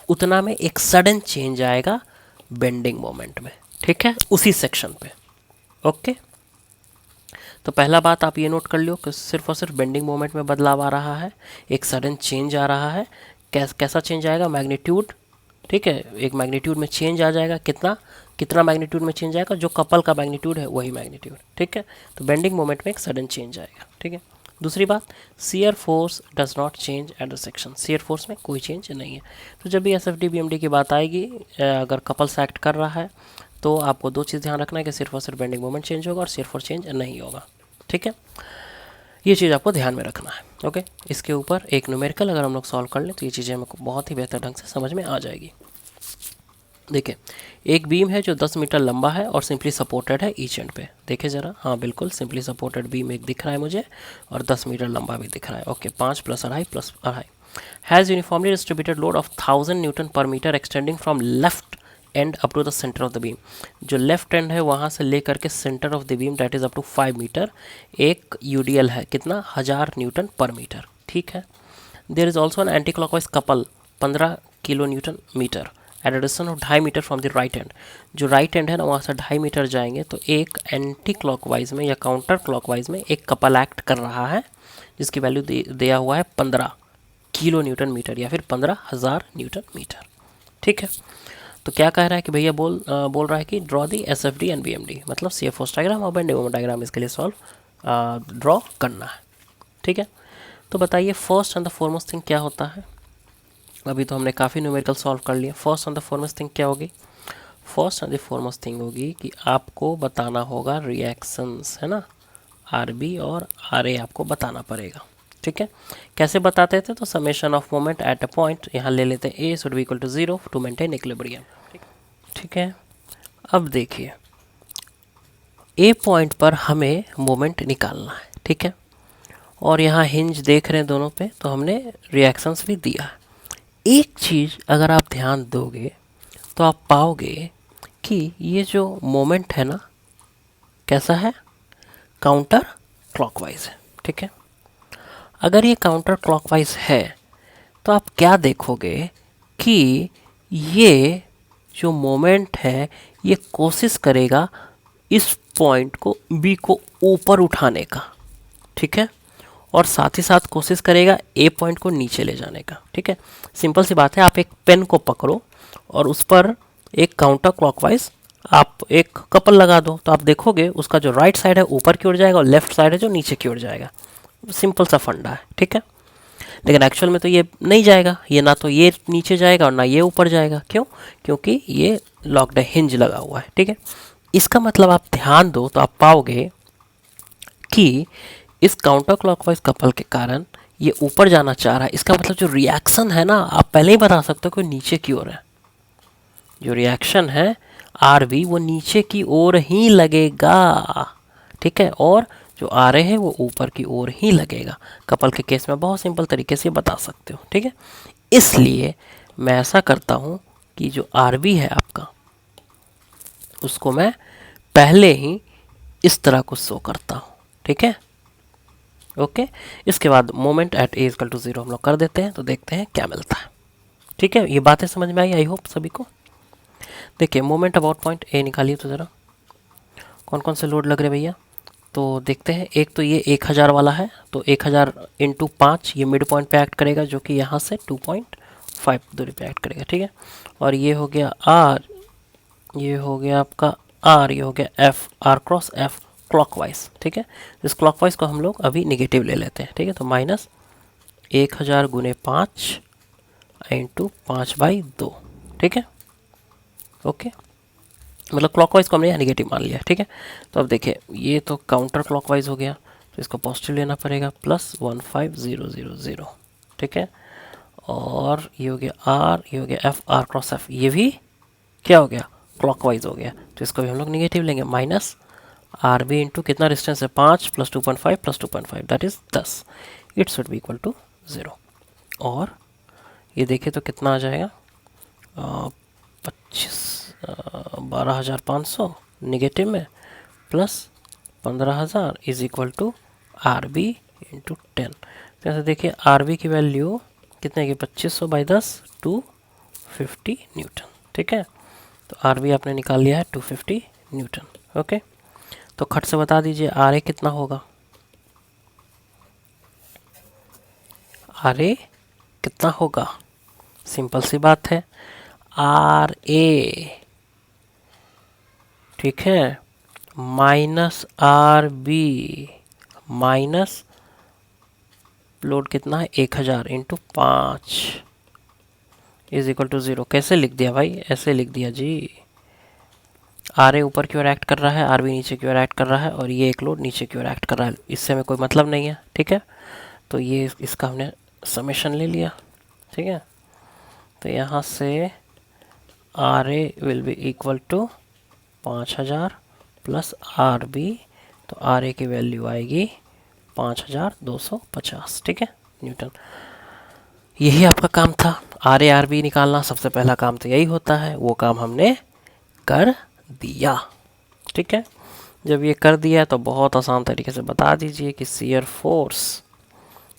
उतना में एक सडन चेंज आएगा बेंडिंग मोमेंट में, ठीक है, उसी सेक्शन पे, ओके। तो पहला बात आप ये नोट कर लियो कि सिर्फ और सिर्फ बेंडिंग मोमेंट में बदलाव आ रहा है, एक सडन चेंज आ रहा है। कैसा चेंज आएगा, मैग्नीट्यूड, ठीक है, एक मैग्नीट्यूड में चेंज आ जाएगा, कितना मैग्नीट्यूड में चेंज आएगा, जो कपल का मैग्नीट्यूड है वही मैग्नीट्यूड, ठीक है। तो बेंडिंग मोमेंट में एक सडन चेंज आएगा, ठीक है। दूसरी बात, shear force does not change at the section, shear force में कोई चेंज नहीं है। तो जब भी SFD BMD की बात आएगी, अगर कपल्स एक्ट कर रहा है तो आपको दो चीज़ ध्यान रखना है कि सिर्फ और सिर्फ बेंडिंग मोमेंट चेंज होगा और शियर फोर्स चेंज नहीं होगा, ठीक है। ये चीज़ आपको ध्यान में रखना है, ओके। इसके ऊपर एक न्यूमेरिकल अगर हम लोग सॉल्व कर लें तो ये चीज़ें हमको बहुत ही बेहतर ढंग से समझ में आ जाएगी। देखिए, एक बीम है जो 10 मीटर लंबा है और सिंपली सपोर्टेड है ईच एंड पे, देखिए ज़रा, हाँ बिल्कुल सिंपली सपोर्टेड बीम एक दिख रहा है मुझे और 10 मीटर लंबा भी दिख रहा है, ओके। 5 प्लस अढ़ाई प्लस अढ़ाई has uniformly distributed load of 1000 newton per metre extending from left end up to the centre of the beam. जो लेफ्ट एंड है वहाँ से लेकर के centre of the beam that is up to 5 metre, एक UDL है कितना, 1000 newton per metre, ठीक है। There is also an anti clockwise couple 15 kilo newton metre at addition of 2.5 metre from the right end. जो right end है ना वहाँ से 2.5 मीटर जाएंगे तो एक एंटी क्लॉकवाइज में या काउंटर क्लॉकवाइज में एक कपल एक्ट कर रहा है जिसकी वैल्यू दिया हुआ है 15 किलो न्यूटन मीटर या फिर 15,000 न्यूटन मीटर, ठीक है। तो क्या कह रहा है कि भैया बोल रहा है कि draw the SFD and BMD, मतलब शियर फोर्स डायग्राम और बेंडिंग मोमेंट डायग्राम इसके लिए सॉल्व ड्रॉ करना है, ठीक है। तो बताइए first and the foremost thing क्या होता है। अभी तो हमने काफ़ी न्यूमेरिकल सॉल्व कर लिया। First and the foremost thing क्या होगी, first and the foremost thing होगी कि आपको बताना होगा रिएक्शंस, है ना, RB और RA आपको बताना पड़ेगा, ठीक है। कैसे बताते थे, तो summation of moment at a point यहाँ ले लेते हैं, A should be equal to 0 to maintain equilibrium, ठीक है। अब देखिए, A पॉइंट पर हमें मोमेंट निकालना है, ठीक है, और यहाँ हिंज देख रहे हैं दोनों पे, तो हमने रिएक्शंस भी दिया है। एक चीज़ अगर आप ध्यान दोगे तो आप पाओगे कि ये जो मोमेंट है ना कैसा है, काउंटर क्लॉकवाइज है, ठीक है। अगर ये काउंटर क्लॉकवाइज है तो आप क्या देखोगे कि ये जो मोमेंट है ये कोशिश करेगा इस पॉइंट को बी को ऊपर उठाने का, ठीक है, और साथ ही साथ कोशिश करेगा ए पॉइंट को नीचे ले जाने का, ठीक है। सिंपल सी बात है, आप एक पेन को पकड़ो और उस पर एक काउंटर क्लॉकवाइज आप एक कपल लगा दो, तो आप देखोगे उसका जो राइट साइड है ऊपर की ओर जाएगा और लेफ्ट साइड है जो नीचे की ओर जाएगा। सिंपल सा फंडा है, ठीक है। लेकिन एक्चुअल में तो ये नहीं जाएगा, ये ना तो ये नीचे जाएगा और ना ये ऊपर जाएगा। क्यों? क्योंकि ये लॉक्ड हिंज लगा हुआ है, ठीक है। इसका मतलब आप ध्यान दो तो आप पाओगे कि इस काउंटर क्लॉकवाइज कपल के कारण ये ऊपर जाना चाह रहा है। इसका मतलब जो रिएक्शन है ना, आप पहले ही बता सकते हो कि नीचे की ओर है। जो रिएक्शन है आर बी वो नीचे की ओर ही लगेगा, ठीक है, और जो आ रहे हैं वो ऊपर की ओर ही लगेगा। कपल के केस में बहुत सिंपल तरीके से बता सकते हो, ठीक है। इसलिए मैं ऐसा करता हूं कि जो आर बी है आपका उसको मैं पहले ही इस तरह को शो करता हूं, ठीक है। ओके, इसके बाद moment at A equal to 0 हम लोग कर देते हैं, तो देखते हैं क्या मिलता है, ठीक है। ये बातें समझ में आई, आई होप सभी को। देखिए मोमेंट अबाउट पॉइंट ए निकालिए तो ज़रा, कौन कौन से लोड लग रहे भैया, तो देखते हैं। एक तो ये 1000 वाला है, तो 1000 इंटू 5 ये मिड पॉइंट पे एक्ट करेगा, जो कि यहाँ से 2.5 दूरी पे एक्ट करेगा, ठीक है। और ये हो गया आर, ये हो गया आपका आर, ये हो गया F, R cross F clockwise, ठीक है। इस क्लॉकवाइज को हम लोग अभी निगेटिव ले लेते हैं, ठीक है। तो माइनस 1000 गुने 5 इंटू 5/2, ठीक है। ओके, मतलब क्लॉकवाइज को हमने यहाँ निगेटिव मान लिया, ठीक है। तो अब देखिए ये तो काउंटर क्लॉकवाइज हो गया, तो इसको पॉजिटिव लेना पड़ेगा, प्लस 15000, ठीक है। और ये हो गया आर, ये हो गया एफ, आर क्रॉस एफ, ये भी क्या हो गया, क्लॉकवाइज हो गया, तो इसको भी हम लोग निगेटिव लेंगे। माइनस आर बी इंटू कितना डिस्टेंस है 5 plus 2.5 plus 2.5 that is 10, it should be equal to 0। और ये देखिए तो कितना आ जाएगा 12,500 निगेटिव में plus 15,000 is equal to R B into 10। जैसे देखिए आर बी की वैल्यू कितने की 2500/10 250 न्यूटन, ठीक है। तो आर बी आपने निकाल लिया है 250 न्यूटन। ओके, तो खट से बता दीजिए आर ए कितना होगा, आर ए कितना होगा। सिंपल सी बात है, आर ए, ठीक है, minus R B minus load कितना है 1000 इंटू 5 इज इक्वल टू 0। कैसे लिख दिया भाई, ऐसे लिख दिया जी। आर ए ऊपर की ओर एक्ट कर रहा है, आर बी नीचे की ओर एक्ट कर रहा है, और ये एक लोड नीचे की ओर एक्ट कर रहा है, इससे हमें कोई मतलब नहीं है, ठीक है। तो ये इसका हमने समेशन ले लिया, ठीक है। तो यहाँ से R A will be equal to 5000 plus R B, तो आर ए की वैल्यू आएगी 5250, ठीक है, न्यूटन। यही आपका काम था, आर ए आर बी निकालना। सबसे पहला काम तो यही होता है, वो काम हमने कर दिया, ठीक है। जब ये कर दिया तो बहुत आसान तरीके से बता दीजिए कि शियर फोर्स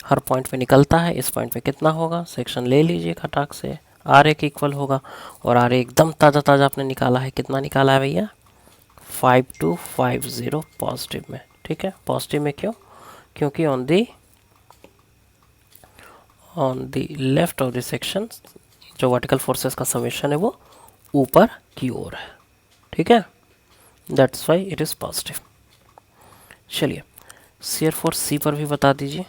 हर पॉइंट पे निकलता है, इस पॉइंट पे कितना होगा, सेक्शन ले लीजिए खटाक से, आर ए के इक्वल होगा। और आर ए एकदम ताज़ा ताज़ा आपने निकाला है, कितना निकाला है भैया 5250 पॉजिटिव में, ठीक है। पॉजिटिव में क्यों, क्योंकि on the left of the section जो वर्टिकल फोर्सेस का समेशन है वो ऊपर की ओर है, ठीक है, that's why it is positive. चलिए शियर फोर्स सी पर भी बता दीजिए।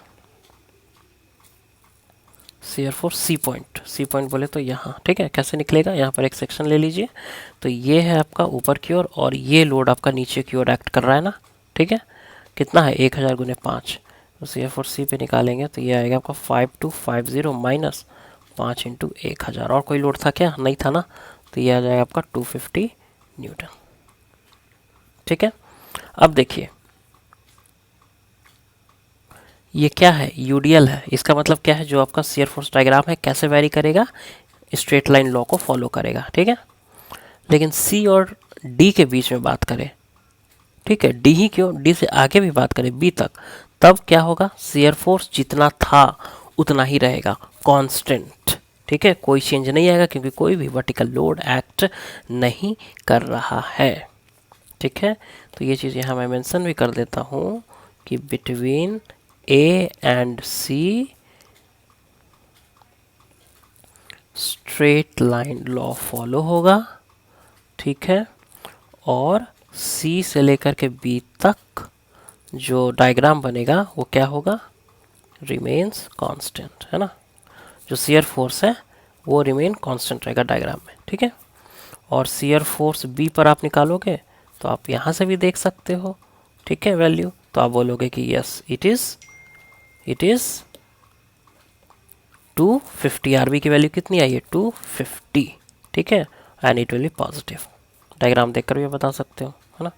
शियर फोर्स सी पॉइंट बोले तो यहाँ, ठीक है, कैसे निकलेगा, यहाँ पर एक सेक्शन ले लीजिए, तो ये है आपका ऊपर की ओर और ये लोड आपका नीचे की ओर एक्ट कर रहा है ना, ठीक है। कितना है 1000 गुने 5, तो शियर फोर्स सी पे निकालेंगे तो ये आएगा आपका 5250 माइनस 5 इंटू 1000, और कोई लोड था क्या, नहीं था ना, तो ये आ जाएगा आपका 250 न्यूटन, ठीक है। अब देखिए ये क्या है, यूडीएल है, इसका मतलब क्या है, जो आपका शियर फोर्स डायग्राम है कैसे वेरी करेगा, स्ट्रेट लाइन लॉ को फॉलो करेगा, ठीक है। लेकिन सी और डी के बीच में बात करें, ठीक है, डी ही क्यों, डी से आगे भी बात करें बी तक, तब क्या होगा, शियर फोर्स जितना था उतना ही रहेगा, कांस्टेंट, ठीक है, कोई चेंज नहीं आएगा क्योंकि कोई भी वर्टिकल लोड एक्ट नहीं कर रहा है। ठीक है, तो ये चीज़ यहाँ मैं मेंशन भी कर देता हूँ कि between A and C straight line law follow होगा। ठीक है, और सी से लेकर के बी तक जो डायग्राम बनेगा वो क्या होगा, रिमेन्स कांस्टेंट, है ना। जो शियर फोर्स है वो रिमेन कांस्टेंट रहेगा डायग्राम में। ठीक है, और शियर फोर्स बी पर आप निकालोगे तो आप यहाँ से भी देख सकते हो। ठीक है, वैल्यू तो आप बोलोगे कि यस इट इज 250। आरबी की वैल्यू कितनी आई है, 250। ठीक है, and it will B positive. Diagram देखकर भी बता सकते हो, है ना,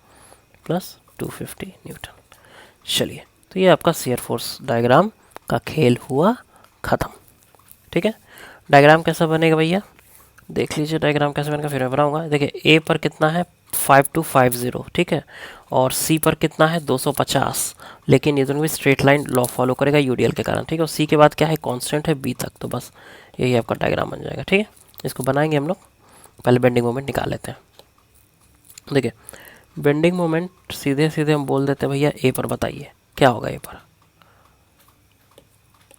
प्लस 250 न्यूटन। चलिए, तो ये आपका शियर फोर्स डायग्राम का खेल हुआ ख़त्म। ठीक है, डायग्राम कैसा बनेगा भैया, देख लीजिए डायग्राम कैसे बनेगा, फिर मैं बनाऊंगा। देखिए ए पर कितना है 5250, ठीक है, और सी पर कितना है 250, लेकिन ये दोनों भी स्ट्रेट लाइन लॉ फॉलो करेगा यूडीएल के कारण। ठीक है, और सी के बाद क्या है, कांस्टेंट है बी तक, तो बस यही आपका डायग्राम बन जाएगा। ठीक है, इसको बनाएंगे हम लोग, पहले बेंडिंग मोमेंट निकाल लेते हैं। देखिए बेंडिंग मोमेंट सीधे सीधे हम बोल देते हैं भैया ए पर बताइए क्या होगा।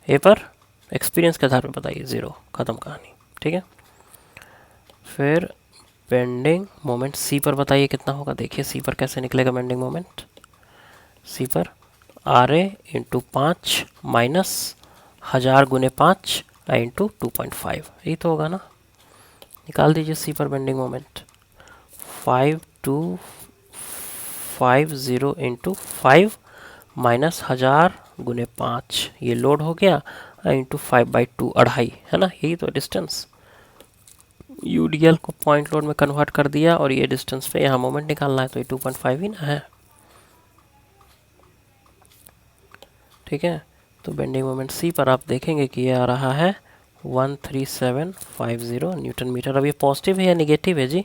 ए पर एक्सपीरियंस के आधार पर बताइए, 0, ख़त्म कहानी। ठीक है, फिर बेंडिंग मोमेंट सी पर बताइए कितना होगा। देखिए सी पर कैसे निकलेगा बेंडिंग मोमेंट, सी पर आर ए इंटू 5 माइनस 1000 गुने 5 इंटू 2.5, यही तो होगा ना। निकाल दीजिए सी पर बेंडिंग मोमेंट, 5250 इंटू 5 माइनस 1000 गुने 5, ये लोड हो गया, इंटू 5/2, 2.5, है ना, यही तो डिस्टेंस। यूडीएल को पॉइंट लोड में कन्वर्ट कर दिया और ये डिस्टेंस पे यहाँ मोमेंट निकालना है, तो ये 2.5 ही ना है। ठीक है, तो बेंडिंग मोमेंट सी पर आप देखेंगे कि ये आ रहा है 13750 न्यूटन मीटर। अब ये पॉजिटिव है या निगेटिव है जी,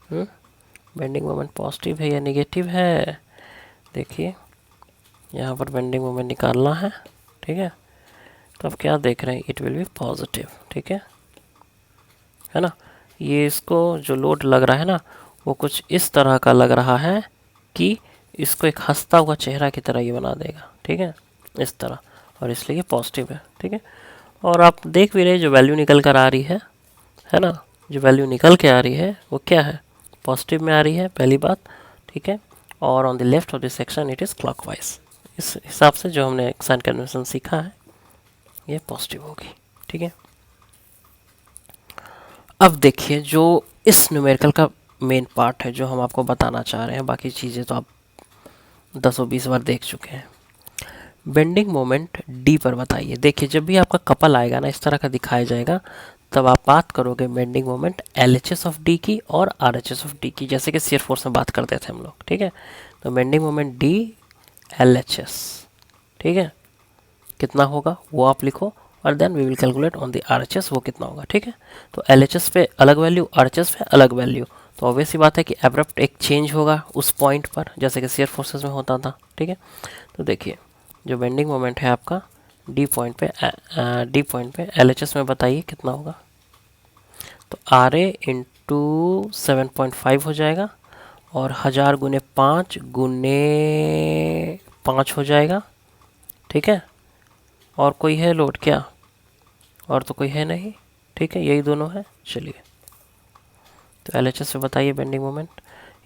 बेंडिंग मोमेंट पॉजिटिव है या निगेटिव है। देखिए यहाँ पर बेंडिंग मोमेंट निकालना है। ठीक है, तो अब क्या देख रहे हैं, इट विल बी पॉजिटिव। ठीक है ना, ये इसको जो लोड लग रहा है ना वो कुछ इस तरह का लग रहा है कि इसको एक हंसता हुआ चेहरा की तरह ये बना देगा। ठीक है, इस तरह, और इसलिए ये पॉजिटिव है। ठीक है, और आप देख भी रहे जो वैल्यू निकल कर आ रही है ना, जो वैल्यू निकल के आ रही है वो क्या है, पॉजिटिव में आ रही है, पहली बात। ठीक है, और on the left of this section it is clockwise. इस हिसाब से जो हमने साइन कन्वेंशन सीखा है ये पॉजिटिव होगी। ठीक है, अब देखिए जो इस न्यूमेरिकल का मेन पार्ट है जो हम आपको बताना चाह रहे हैं, बाकी चीज़ें तो आप 10-20 बार देख चुके हैं। बेंडिंग मोमेंट डी पर बताइए। देखिए जब भी आपका कपल आएगा ना इस तरह का दिखाया जाएगा, तब आप बात करोगे bending moment LHS of D की और RHS ऑफ डी की, जैसे कि शियर फोर्स में बात करते थे हम लोग। ठीक है, तो बेंडिंग मोमेंट डी LHS, ठीक है, कितना होगा वो आप लिखो, और then we will calculate on the RHS वो कितना होगा। ठीक है, तो LHS पे अलग वैल्यू, RHS पे अलग वैल्यू, तो ऑब्वियस सी बात है कि एब्रप्ट एक चेंज होगा उस पॉइंट पर, जैसे कि शियर फोर्सेस में होता था। ठीक है, तो देखिए जो बेंडिंग मोमेंट है आपका डी पॉइंट पे LHS में बताइए कितना होगा, तो RA इंटू 7.5 हो जाएगा, और 1000 गुने 5 गुने 5 हो जाएगा। ठीक है, और कोई है लोड क्या, और तो कोई है नहीं। ठीक है, यही दोनों है। चलिए तो LHS से बताइए bending moment,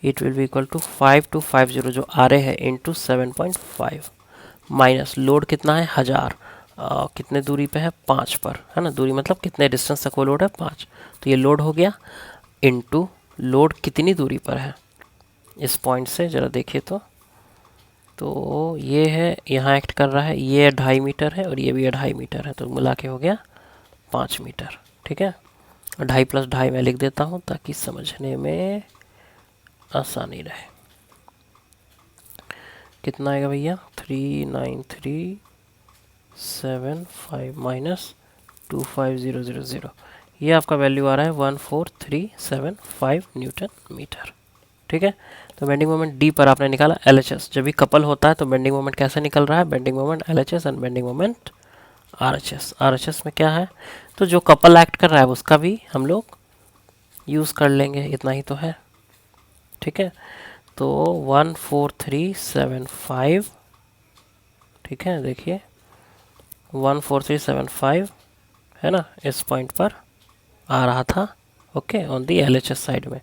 it will be equal to 5250 जो RA है इंटू 7.5 माइनस लोड कितना है 1000, कितने दूरी पे है 5 पर, है ना, दूरी मतलब कितने डिस्टेंस तक वो लोड है 5, तो ये लोड हो गया, इंटू लोड कितनी दूरी पर है इस पॉइंट से, ज़रा देखिए तो ये है यहाँ एक्ट कर रहा है, ये 2.5 मीटर है और ये भी 2.5 मीटर है, तो मिला के हो गया 5 मीटर। ठीक है, 2.5 + 2.5 मैं लिख देता हूँ ताकि समझने में आसानी रहे। कितना आएगा भैया, 39375 माइनस 25000, ये आपका वैल्यू आ रहा है 14375 न्यूटन मीटर। ठीक है, तो बेंडिंग मोमेंट डी पर आपने निकाला LHS। जब भी कपल होता है तो बेंडिंग मोमेंट कैसे निकल रहा है, bending moment LHS and bending moment RHS में क्या है, तो जो कपल एक्ट कर रहा है उसका भी हम लोग यूज़ कर लेंगे, इतना ही तो है। ठीक है, तो 14375, ठीक है, देखिए 14375 है ना, इस पॉइंट पर आ रहा था। Okay, on the LHS side में।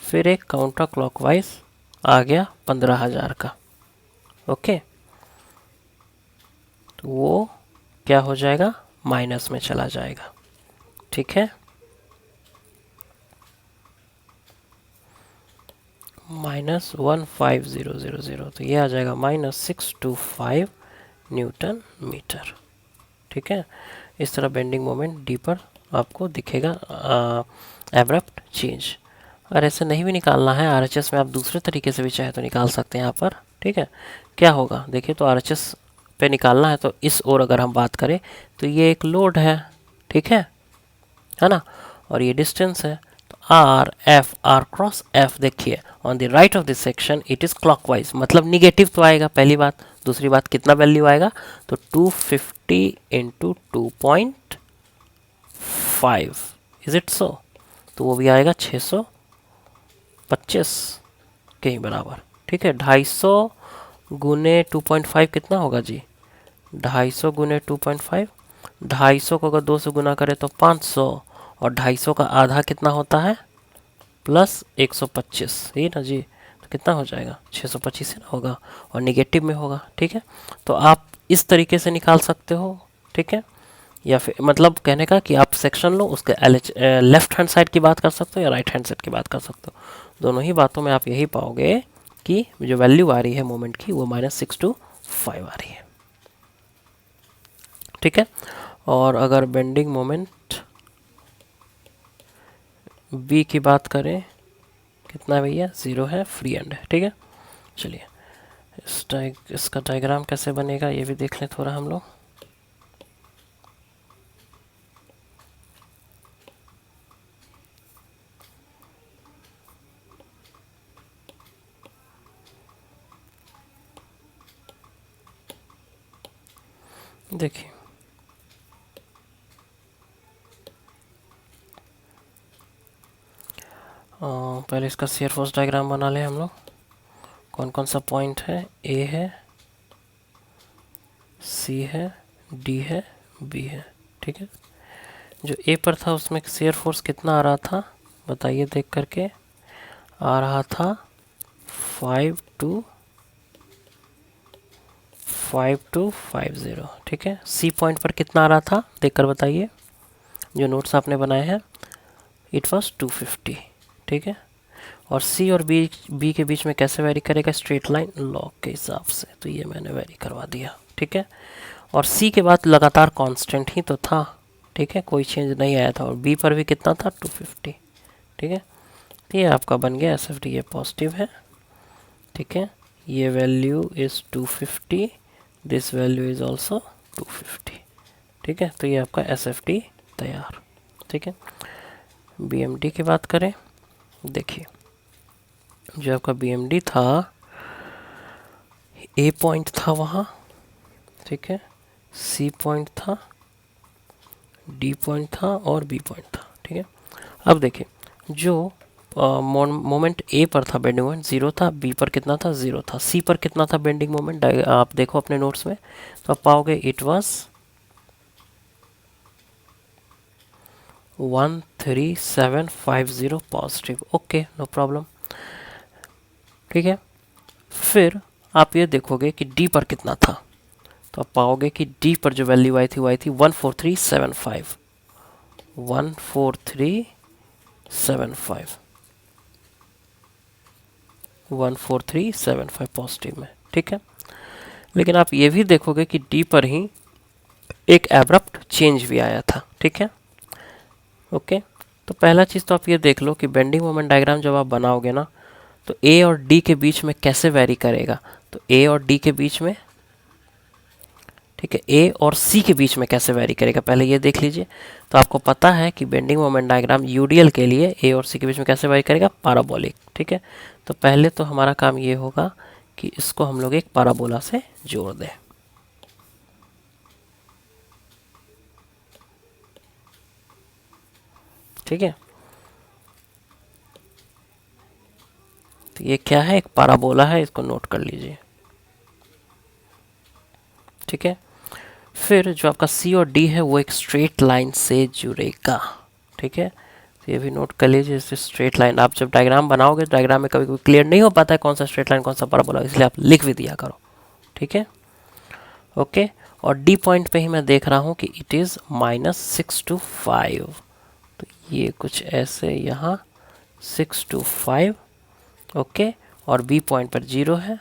फिर एक काउंटर क्लॉकवाइज आ गया 15,000 का। ओके, तो वो क्या हो जाएगा, माइनस में चला जाएगा। ठीक है, -15000, तो ये आ जाएगा -625 न्यूटन मीटर। ठीक है, इस तरह बेंडिंग मोमेंट डी पर आपको दिखेगा एब्रप्ट चेंज। और ऐसे नहीं भी निकालना है RHS में, आप दूसरे तरीके से भी चाहे तो निकाल सकते हैं यहाँ पर। ठीक है, क्या होगा देखिए, तो RHS पे निकालना है तो इस ओर अगर हम बात करें तो ये एक लोड है, ठीक है ना, और ये डिस्टेंस है। तो आर क्रॉस एफ, देखिए on the right of this section it is clockwise, मतलब निगेटिव तो आएगा पहली बात। दूसरी बात, कितना वैल्यू आएगा, तो 250 इंटू 2.5, इज इट सो, तो वो भी आएगा 625 के ही बराबर। ठीक है, 250 गुने 2.5 कितना होगा जी, 250 गुने 2.5, 250 को अगर 2 से गुना करें तो 500, और 250 का आधा कितना होता है, प्लस 125, यही ना जी, तो कितना हो जाएगा 625 ही ना होगा, और निगेटिव में होगा। ठीक है, तो आप इस तरीके से निकाल सकते हो। ठीक है, या फिर मतलब कहने का कि आप सेक्शन लो, उसके लेफ्ट हैंड साइड की बात कर सकते हो या राइट हैंड साइड की बात कर सकते हो। दोनों ही बातों में आप यही पाओगे कि जो वैल्यू आ रही है मोमेंट की वो -625 आ रही है। ठीक है, और अगर बेंडिंग मोमेंट बी की बात करें, कितना है भैया, 0 है, फ्री एंड है। ठीक है, चलिए इसका डायग्राम कैसे बनेगा ये भी देख लें थोड़ा हम लोग। देखिए पहले इसका शेयर फोर्स डायग्राम बना लें हम लोग। कौन कौन सा पॉइंट है, ए है, सी है, डी है, बी है। ठीक है, जो ए पर था उसमें शेयर फोर्स कितना आ रहा था बताइए देख करके, आ रहा था 5250। ठीक है, सी पॉइंट पर कितना आ रहा था देखकर बताइए, जो नोट्स आपने बनाए हैं, इट वाज 250। ठीक है, और सी और बी के बीच में कैसे वेरी करेगा, स्ट्रेट लाइन लॉग के हिसाब से, तो ये मैंने वेरी करवा दिया। ठीक है, और सी के बाद लगातार कांस्टेंट ही तो था। ठीक है, कोई चेंज नहीं आया था, और बी पर भी कितना था, 250। ठीक है, ये आपका बन गया SFD, ये पॉजिटिव है। ठीक है, ये value is 250, this value is also 250। ठीक है, तो ये आपका SFD तैयार। ठीक है, BMD की बात करें, देखिए जो आपका BMD था, ए पॉइंट था वहाँ, ठीक है, सी पॉइंट था, डी पॉइंट था और बी पॉइंट था। ठीक है, अब देखिए जो मोमेंट ए पर था बेंडिंग मोमेंट 0 था, बी पर कितना था, 0 था, सी पर कितना था बेंडिंग मोमेंट, आप देखो अपने नोट्स में तो आप पाओगे it was 13750 positive. Okay, no problem. ठीक है, फिर आप ये देखोगे कि डी पर कितना था, तो आप पाओगे कि डी पर जो वैल्यू आई थी वो आई थी 14375, 14375, 14375 पॉजिटिव में। ठीक है, लेकिन आप ये भी देखोगे कि डी पर ही एक एब्रप्ट चेंज भी आया था। ठीक है, ओके, तो पहला चीज़ तो आप ये देख लो कि बेंडिंग मोमेंट डायग्राम जब आप बनाओगे ना, तो ए और डी के बीच में कैसे वेरी करेगा, तो ए और डी के बीच में, ठीक है, ए और सी के बीच में कैसे वेरी करेगा पहले ये देख लीजिए। तो आपको पता है कि बेंडिंग मोमेंट डायग्राम यूडीएल के लिए ए और सी के बीच में कैसे वेरी करेगा, पैराबोलिक। ठीक है, तो पहले तो हमारा काम ये होगा कि इसको हम लोग एक पैराबोला से जोड़ दें। ठीक है। तो ये क्या है, एक पैराबोला है, इसको नोट कर लीजिए। ठीक है। फिर जो आपका सी और डी है वो एक स्ट्रेट लाइन से जुड़ेगा। ठीक है, तो ये भी नोट कर लीजिए। इस स्ट्रेट लाइन आप जब डायग्राम बनाओगे, डायग्राम में कभी कभी क्लियर नहीं हो पाता है कौन सा स्ट्रेट लाइन कौन सा पैराबोला, इसलिए आप लिख भी दिया करो। ठीक है, ओके। और डी पॉइंट पे ही मैं देख रहा हूँ कि इट इज़ -6 to 5, तो ये कुछ ऐसे यहाँ 6 to 5, ओके। और बी पॉइंट पर 0 है।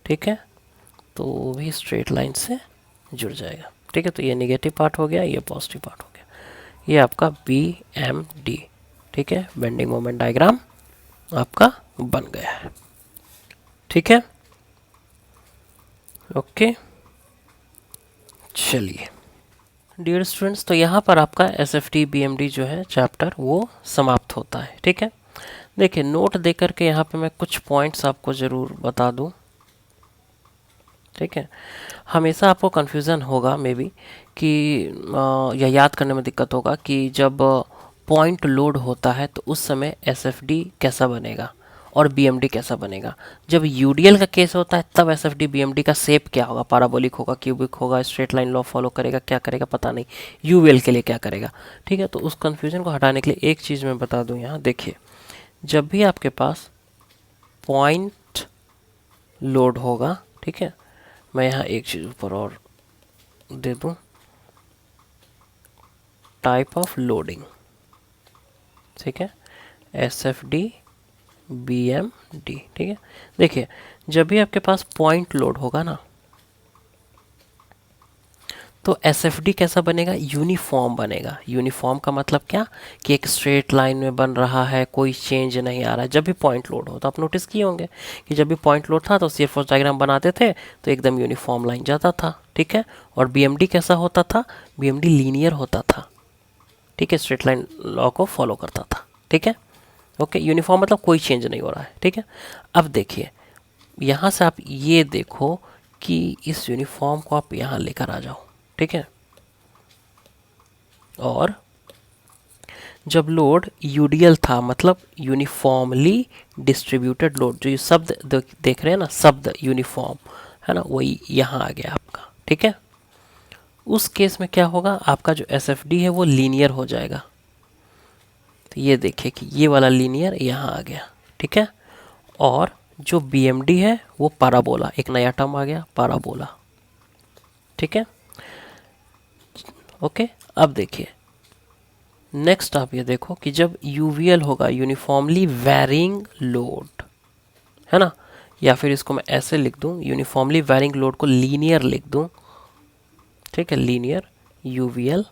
ठीक है, तो वो भी स्ट्रेट लाइन से जुड़ जाएगा। ठीक है, तो ये नेगेटिव पार्ट हो गया, ये पॉजिटिव पार्ट हो गया। ये आपका बी एम डी, ठीक है, बेंडिंग मोमेंट डायग्राम आपका बन गया है। ठीक है, ओके। चलिए डियर स्टूडेंट्स, तो यहाँ पर आपका S F T B M D जो है चैप्टर वो समाप्त होता है। ठीक है, देखिए नोट दे करके यहाँ पे मैं कुछ पॉइंट्स आपको ज़रूर बता दूँ। ठीक है, हमेशा आपको कन्फ्यूज़न होगा मे बी कि या याद करने में दिक्कत होगा कि जब पॉइंट लोड होता है तो उस समय एस एफ डी कैसा बनेगा और बी एम डी कैसा बनेगा। जब यू डी एल का केस होता है तब S F D B M D का शेप क्या होगा, पैराबोलिक होगा, क्यूबिक होगा, स्ट्रेट लाइन लॉ फॉलो करेगा, क्या करेगा पता नहीं, यू एल के लिए क्या करेगा। ठीक है, तो उस कन्फ्यूजन को हटाने के लिए एक चीज़ मैं बता दूं यहाँ, देखिए जब भी आपके पास पॉइंट लोड होगा, ठीक है, मैं यहाँ एक चीज़ ऊपर और दे दूँ, टाइप ऑफ लोडिंग। ठीक है, S F D B M D. ठीक है, देखिए जब भी आपके पास पॉइंट लोड होगा ना तो एस एफ डी कैसा बनेगा, यूनिफॉर्म बनेगा। यूनिफॉर्म का मतलब क्या कि एक स्ट्रेट लाइन में बन रहा है, कोई चेंज नहीं आ रहा है जब भी पॉइंट लोड हो। तो आप नोटिस किए होंगे कि जब भी पॉइंट लोड था तो शियर फोर्स डायग्राम बनाते थे तो एकदम यूनिफॉर्म लाइन जाता था। ठीक है, और बी एम डी कैसा होता था, बी एम डी लीनियर होता था। ठीक है, स्ट्रेट लाइन लॉ को फॉलो करता था। ठीक है, ओके। यूनिफॉर्म मतलब कोई चेंज नहीं हो रहा है। ठीक है, अब देखिए यहाँ से आप ये देखो कि इस यूनिफॉर्म को आप यहाँ लेकर आ जाओ। ठीक है, और जब लोड यूडीएल था मतलब यूनिफॉर्मली डिस्ट्रीब्यूटेड लोड, जो ये शब्द देख रहे हैं ना, शब्द यूनिफॉर्म है ना, वही यहाँ आ गया आपका। ठीक है, उस केस में क्या होगा, आपका जो एस एफ डी है वो लीनियर हो जाएगा। तो ये देखिए कि ये वाला लीनियर यहाँ आ गया। ठीक है, और जो बी एम डी है वो पैराबोला, एक नया टर्म आ गया पैराबोला। ठीक है, ओके। अब देखिए नेक्स्ट आप ये देखो कि जब यूवीएल होगा, यूनिफॉर्मली वैरिंग लोड, है ना, या फिर इसको मैं ऐसे लिख दूं, यूनिफॉर्मली वैरिंग लोड को लीनियर लिख दूं। ठीक है, लीनियर यूवीएल,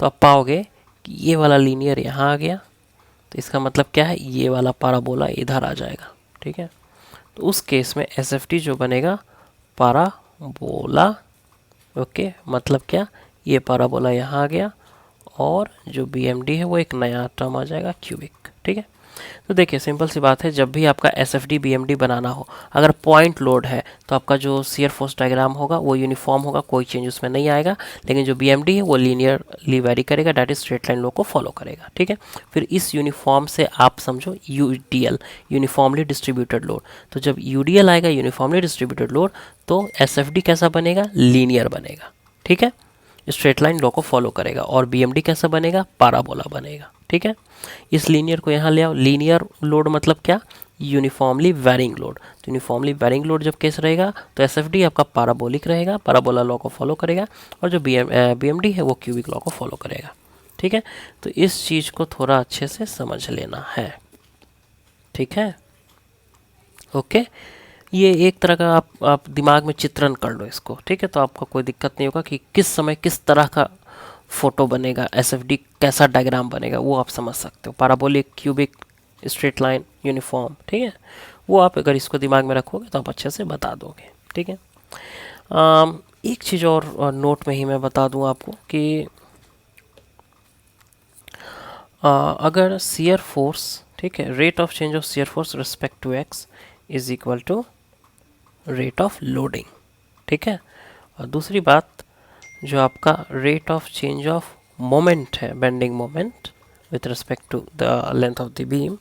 तो आप पाओगे कि ये वाला लीनियर यहाँ आ गया, तो इसका मतलब क्या है, ये वाला पैराबोला इधर आ जाएगा। ठीक है, तो उस केस में एस एफ टी जो बनेगा पैराबोला। ओके, मतलब क्या, ये पैराबोला यहाँ आ गया और जो बी एम डी है वो एक नया टर्म आ जाएगा क्यूबिक। ठीक है, तो देखिए सिंपल सी बात है, जब भी आपका S F D B M D बनाना हो, अगर पॉइंट लोड है तो आपका जो शियर फोर्स डायग्राम होगा वो यूनिफॉर्म होगा, कोई चेंज उसमें नहीं आएगा। लेकिन जो बी एम डी है वो लीनियरली वेरी करेगा, डैट इज स्ट्रेट लाइन लो को फॉलो करेगा। ठीक है, फिर इस यूनिफॉर्म से आप समझो you D L, uniformly distributed load. तो जब यू डी एल आएगा, यूनिफॉर्मली डिस्ट्रीब्यूटेड लोड, तो एस एफ डी कैसा बनेगा, लीनियर बनेगा। ठीक है, स्ट्रेट लाइन लॉ को फॉलो करेगा। और बी एम डी कैसा बनेगा, पैराबोला बनेगा। ठीक है, इस लीनियर को यहाँ ले आओ। लीनियर लोड मतलब क्या, यूनिफॉर्मली वैरिंग लोड। तो यूनिफॉर्मली वैरिंग लोड जब केस रहेगा तो एस एफ डी आपका पैराबोलिक रहेगा, पैराबोला लॉ को फॉलो करेगा, और जो बी एम डी है वो क्यूबिक लॉ को फॉलो करेगा। ठीक है, तो इस चीज़ को थोड़ा अच्छे से समझ लेना है। ठीक है, ओके। ये एक तरह का आप दिमाग में चित्रण कर लो इसको। ठीक है, तो आपको कोई दिक्कत नहीं होगा कि किस समय किस तरह का फोटो बनेगा, एस एफ डी कैसा डायग्राम बनेगा, वो आप समझ सकते हो। Parabolic, cubic, straight line, uniform. ठीक है, वो आप अगर इसको दिमाग में रखोगे तो आप अच्छे से बता दोगे। ठीक है, एक चीज़ और नोट में ही मैं बता दूं आपको कि अगर शियर फोर्स, ठीक है, rate of change of shear force respect to X is equal to rate of loading. ठीक है, और दूसरी बात जो आपका rate of change of moment है, bending moment, with respect to the length of the beam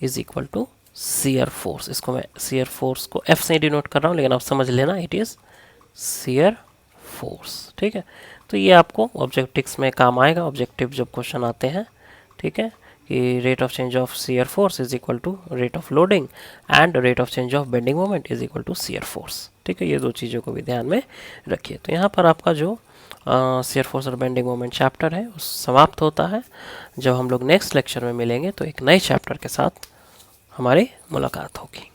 is equal to shear force. इसको मैं शियर फोर्स को F से डिनोट कर रहा हूँ, लेकिन आप समझ लेना इट इज़ शियर फोर्स। ठीक है, तो ये आपको ऑब्जेक्टिव्स में काम आएगा, ऑब्जेक्टिव जब क्वेश्चन आते हैं। ठीक है, कि rate of change of shear force is equal to rate of loading and rate of change of bending moment is equal to shear force. ठीक है, ये दो चीज़ों को भी ध्यान में रखिए। तो यहाँ पर आपका जो शियर फोर्स और बेंडिंग मोमेंट चैप्टर है उस समाप्त होता है। जब हम लोग नेक्स्ट लेक्चर में मिलेंगे तो एक नए चैप्टर के साथ हमारी मुलाकात होगी।